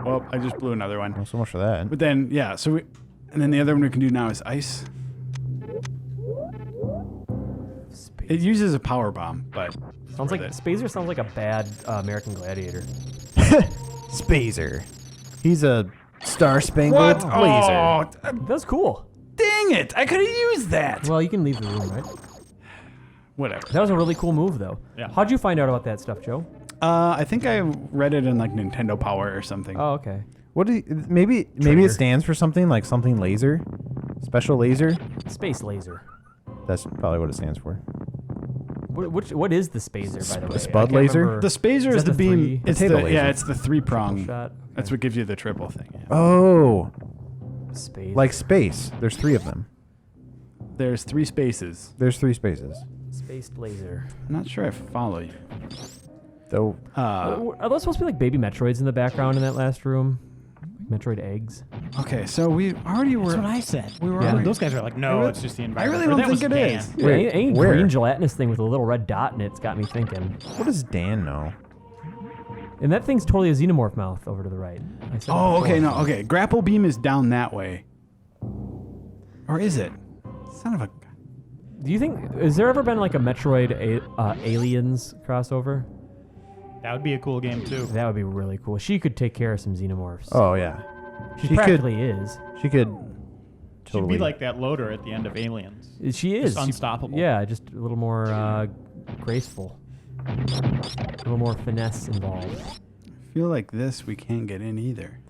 Well, I just blew another one. Well, so much for that. But then, yeah, and then the other one we can do now is ice. It uses a power bomb, but Sounds like it. spazer sounds like a bad American Gladiator. Spazer. He's a star-spangled blazer. Oh, That's cool. dang it! I could have used that. Well, you can leave the room, right? Whatever. That was a really cool move, though. Yeah. How'd you find out about that stuff, Joe? I think I read it in like Nintendo Power or something. Oh, okay. What do you, maybe Traitor. it stands for something like something laser, special laser. Space laser. That's probably what it stands for. What is the spazer, by the way? I Spud can't laser? remember. The spazer Is is that the beam. three- It's Potato the laser. it's the three prong. shot. That's what gives you the triple thing. Yeah. Oh, Space. like space. There's 3 of them. There's 3 spaces. There's 3 spaces. Spaced laser. I'm not sure I follow you. Though Are those supposed to be like baby Metroids in the background in that last room? Metroid eggs. Okay, so we already were. That's what I said. We were Yeah. already- Those guys are like, no, it's just the I environment. really Or don't that was think it Dan. is. Wait, any where? green gelatinous thing with a little red dot in it's got me thinking. what does Dan know? And that thing's totally a xenomorph mouth over to the right. I said it Oh, okay, before. no, okay. Grapple beam is down that way. Or is it? Son of a. Do you think has there ever been like a Metroid Aliens crossover? That would be a cool game too. That would be really cool. She could take care of some xenomorphs. Oh yeah, she she could- practically is. she could. She'd Totally. be like that loader at the end of Aliens. She is Just unstoppable. Yeah, just a little more graceful. A little more finesse involved. I feel like this we can't get in either.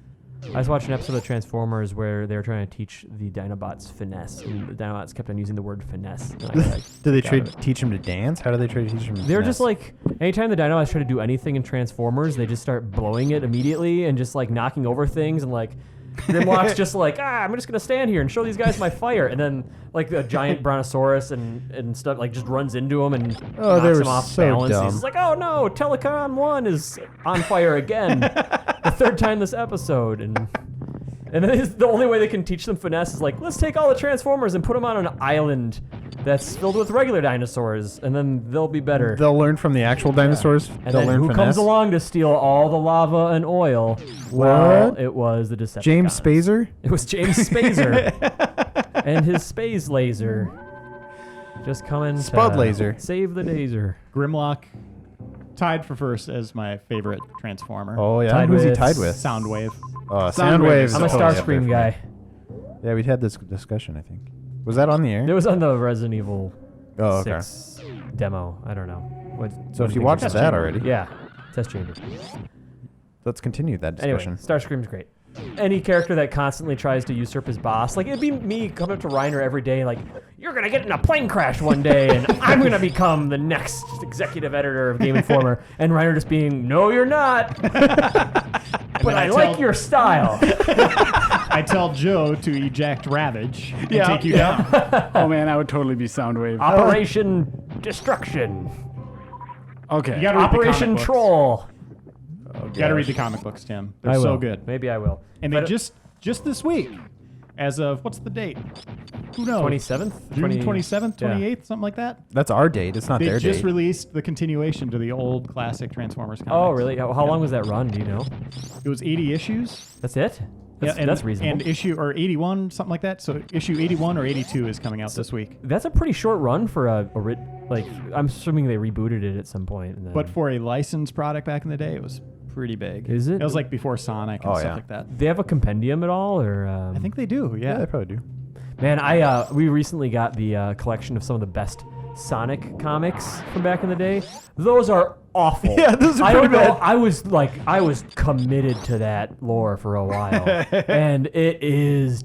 I was watching an episode of Transformers where they were trying to teach the Dinobots finesse, and the Dinobots kept on using the word finesse. And I was like, Do they got try it. to teach him to dance? How do they try to teach him? They're just like, anytime the Dinobots try to do anything in Transformers, they just start blowing it immediately and just like knocking over things and like. Grimlock's just like, I'm just gonna stand here and show these guys my fire, and then like a giant brontosaurus and stuff like just runs into him and Oh, they knocks were him off so balance. dumb. He's just like, oh no, Telecon 1 is on fire again, the 3rd time this episode, and And then the only way they can teach them finesse is like, let's take all the Transformers and put them on an island that's filled with regular dinosaurs, and then they'll be better. They'll learn from the actual dinosaurs. And They'll then learn who finesse. comes along to steal all the lava and oil? Well, it was the Decepticons. James Spazer? It was James Spazer and his space laser. Just coming Spud to laser. save the dazer. Grimlock, tied for first as my favorite Transformer. Oh, yeah. Tied Who's he with tied with? Soundwave. Soundwave. is I'm a totally up there Starscream for guy. me. Yeah, we had this discussion, I think. Was that on the air? It was on the Resident Evil Oh, okay. 6 demo. I don't know. What, So what if do you think watched of that already, Yeah, test chamber. let's continue that Anyway, discussion. Starscream's great. Any character that constantly tries to usurp his boss, like it'd be me coming up to Reiner every day, like, you're gonna get in a plane crash one day, and I'm gonna become the next executive editor of Game Informer, and Reiner just being, no, you're not, but I like your style. I tell Joe to eject Ravage and take you down. Oh man, I would totally be Soundwave. Operation Destruction. Okay. You gotta read the Operation comic books. Troll. You gotta read the comic books, Tim. They're I will. so good. Maybe I will. And they But just this week, as of what's the date? Who knows? 27th? June 27th, Yeah. 28th, something like that. That's our date. It's not They their just date. released the continuation to the old classic Transformers comics. Oh, really? How long was that run? Do you know? It was 80 issues. That's it? That's reasonable. And issue or 81, something like that. So issue 81 or 82 is coming out this week. That's a pretty short run for like, I'm assuming they rebooted it at some point. And then, But for a licensed product back in the day, it was pretty big. Is it? It was like before Sonic and Oh, stuff yeah. like that. they have a compendium at all, or I think they do. Yeah, Yeah. they probably do. man, we recently got the collection of some of the best Sonic comics from back in the day. Those are awful. Yeah, those are I pretty don't know. bad. I was committed to that lore for a while, and it is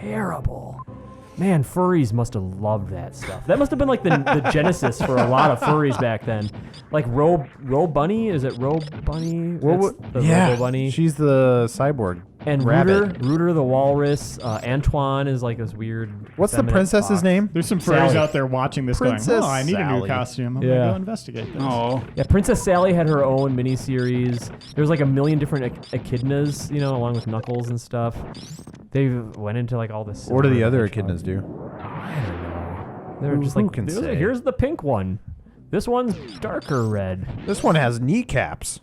terrible. Man, furries must have loved that stuff. That must have been like the genesis for a lot of furries back then. Like Ro Bunny, is it Ro Bunny? That's the Robo Bunny. She's the cyborg. And rabbit. Rooter the walrus. Antoine is like this weird. What's the feminine princess's fox. name? There's some furries Sally. out there watching this Princess going, oh, I need a new Sally. costume. I'm Yeah. going to go investigate this. Oh. Yeah, Princess Sally had her own miniseries. There's like a million different echidnas, along with Knuckles and stuff. They went into like all this. What do the other hedgehog. echidnas do? I don't know. They're just Who like, can "Here's- say?" here's the pink one. This one's darker red. This one has kneecaps.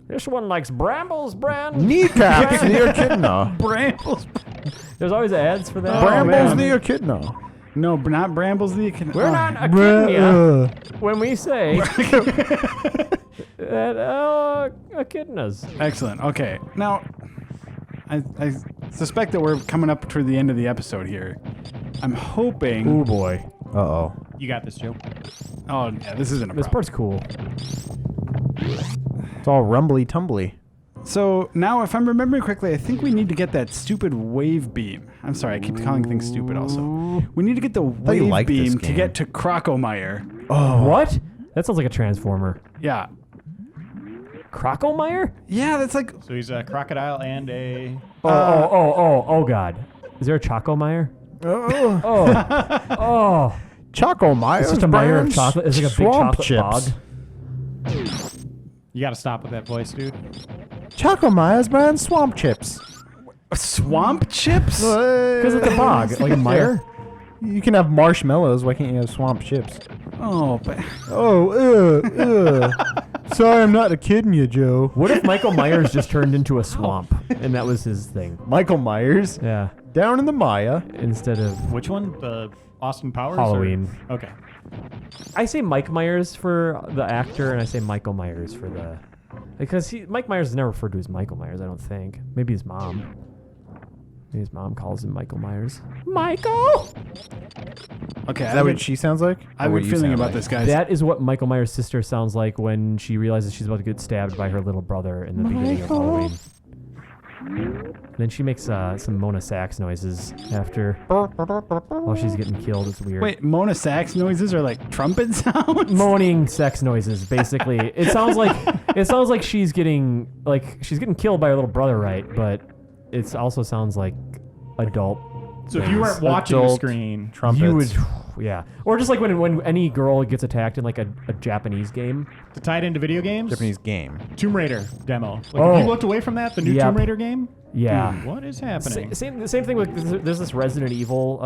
This one likes brambles, brand. Kneecaps, the echidna. Brambles. There's always ads for that. Brambles, man. the echidna. No, not Brambles the echidna. We're Oh. not echidna when we say that echidnas. Excellent. Okay. Now, I suspect that we're coming up to the end of the episode here. I'm hoping. Oh boy, Uh-oh. You got this, Joe. Oh, yeah, this isn't a this problem. part's cool. It's all rumbly tumbly. So now, if I'm remembering correctly, I think we need to get that stupid wave beam. I'm sorry, I keep calling things stupid also. We need to get the you wave liked this beam to game. get to Crocomeyer. Oh. What? That sounds like a transformer. Yeah. Crocomeyer? Yeah, that's like. So he's a crocodile and a... Oh God. Is there a Chocomeyer? Oh. Oh, oh. Choco Meyer. It's just a Meyer of chocolate. It's like a big Swamp chocolate chips. bog. You got to stop with that voice, dude. Choco Meyer's brand swamp chips. Swamp chips? Because it's a bog, like a mire. You can have marshmallows. Why can't you have swamp chips? Oh, but. Oh, Sorry, I'm not kidding you, Joe. What if Michael Myers just turned into a swamp and that was his thing? Michael Myers Yeah. down in the Maya. Instead of Which one? The Austin Powers? or- Halloween. Okay. I say Mike Myers for the actor, and I say Michael Myers for the because Mike Myers is never referred to as Michael Myers. I don't think. Maybe his mom. Maybe his mom calls him Michael Myers. Michael. Okay, Is that what she sounds like? I have Or a what you feeling sound about like? this, guys. That is what Michael Myers' sister sounds like when she realizes she's about to get stabbed by her little brother in the beginning of Halloween. And then she makes some Mona Sax noises after while she's getting killed. It's weird. Wait, Mona Sax noises are like trumpet sounds? Moaning sex noises, basically. It sounds like she's getting killed by her little brother, right? But it also sounds like adult. So if you weren't watching the Adult screen, trumpets. You would, yeah. Or just like when any girl gets attacked in like a Japanese game. to tie it into video games, Japanese game. Tomb Raider demo. Like Oh. if you looked away from that, the new Yep. Tomb Raider game, Yeah. What is happening? The same thing with there's this Resident Evil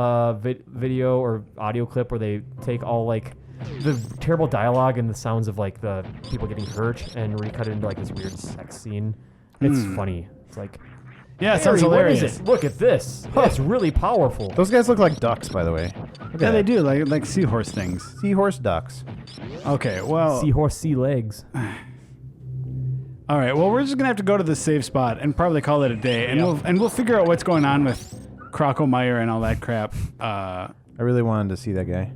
video or audio clip where they take all like the terrible dialogue and the sounds of like the people getting hurt and recut it into like this weird sex scene. It's funny. It's like, Yeah, it sounds hilarious. What is it? Look at this. It's really powerful. Those guys look like ducks, by the way. Yeah, they do, like seahorse things. Seahorse ducks. Okay, well... Seahorse sea legs. All right, well, we're just going to have to go to the save spot and probably call it a day. And we'll figure out what's going on with Crocomire and all that crap. I really wanted to see that guy.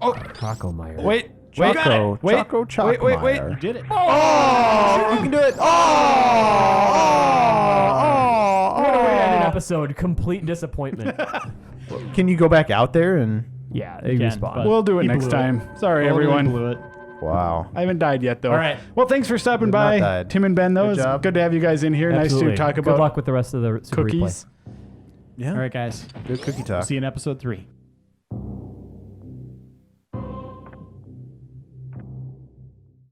Oh, Crocomire. wait. Choco. Wait. Choco Wait. You did it. Oh! You can do it! What a way to end an episode. Complete disappointment. Can you go back out there and... Yeah, they Again, respawn. but- We'll do it He next blew it. time. Sorry, Totally everyone. blew it. Wow. I haven't died yet, though. All right. Well, thanks for stopping You've not by, died. Tim and Ben. Though Good it's job. good to have you guys in here. Absolutely. Nice to talk Good about luck with the rest of the Super cookies. Yeah. All right, guys. Good cookie talk. See you in episode 3.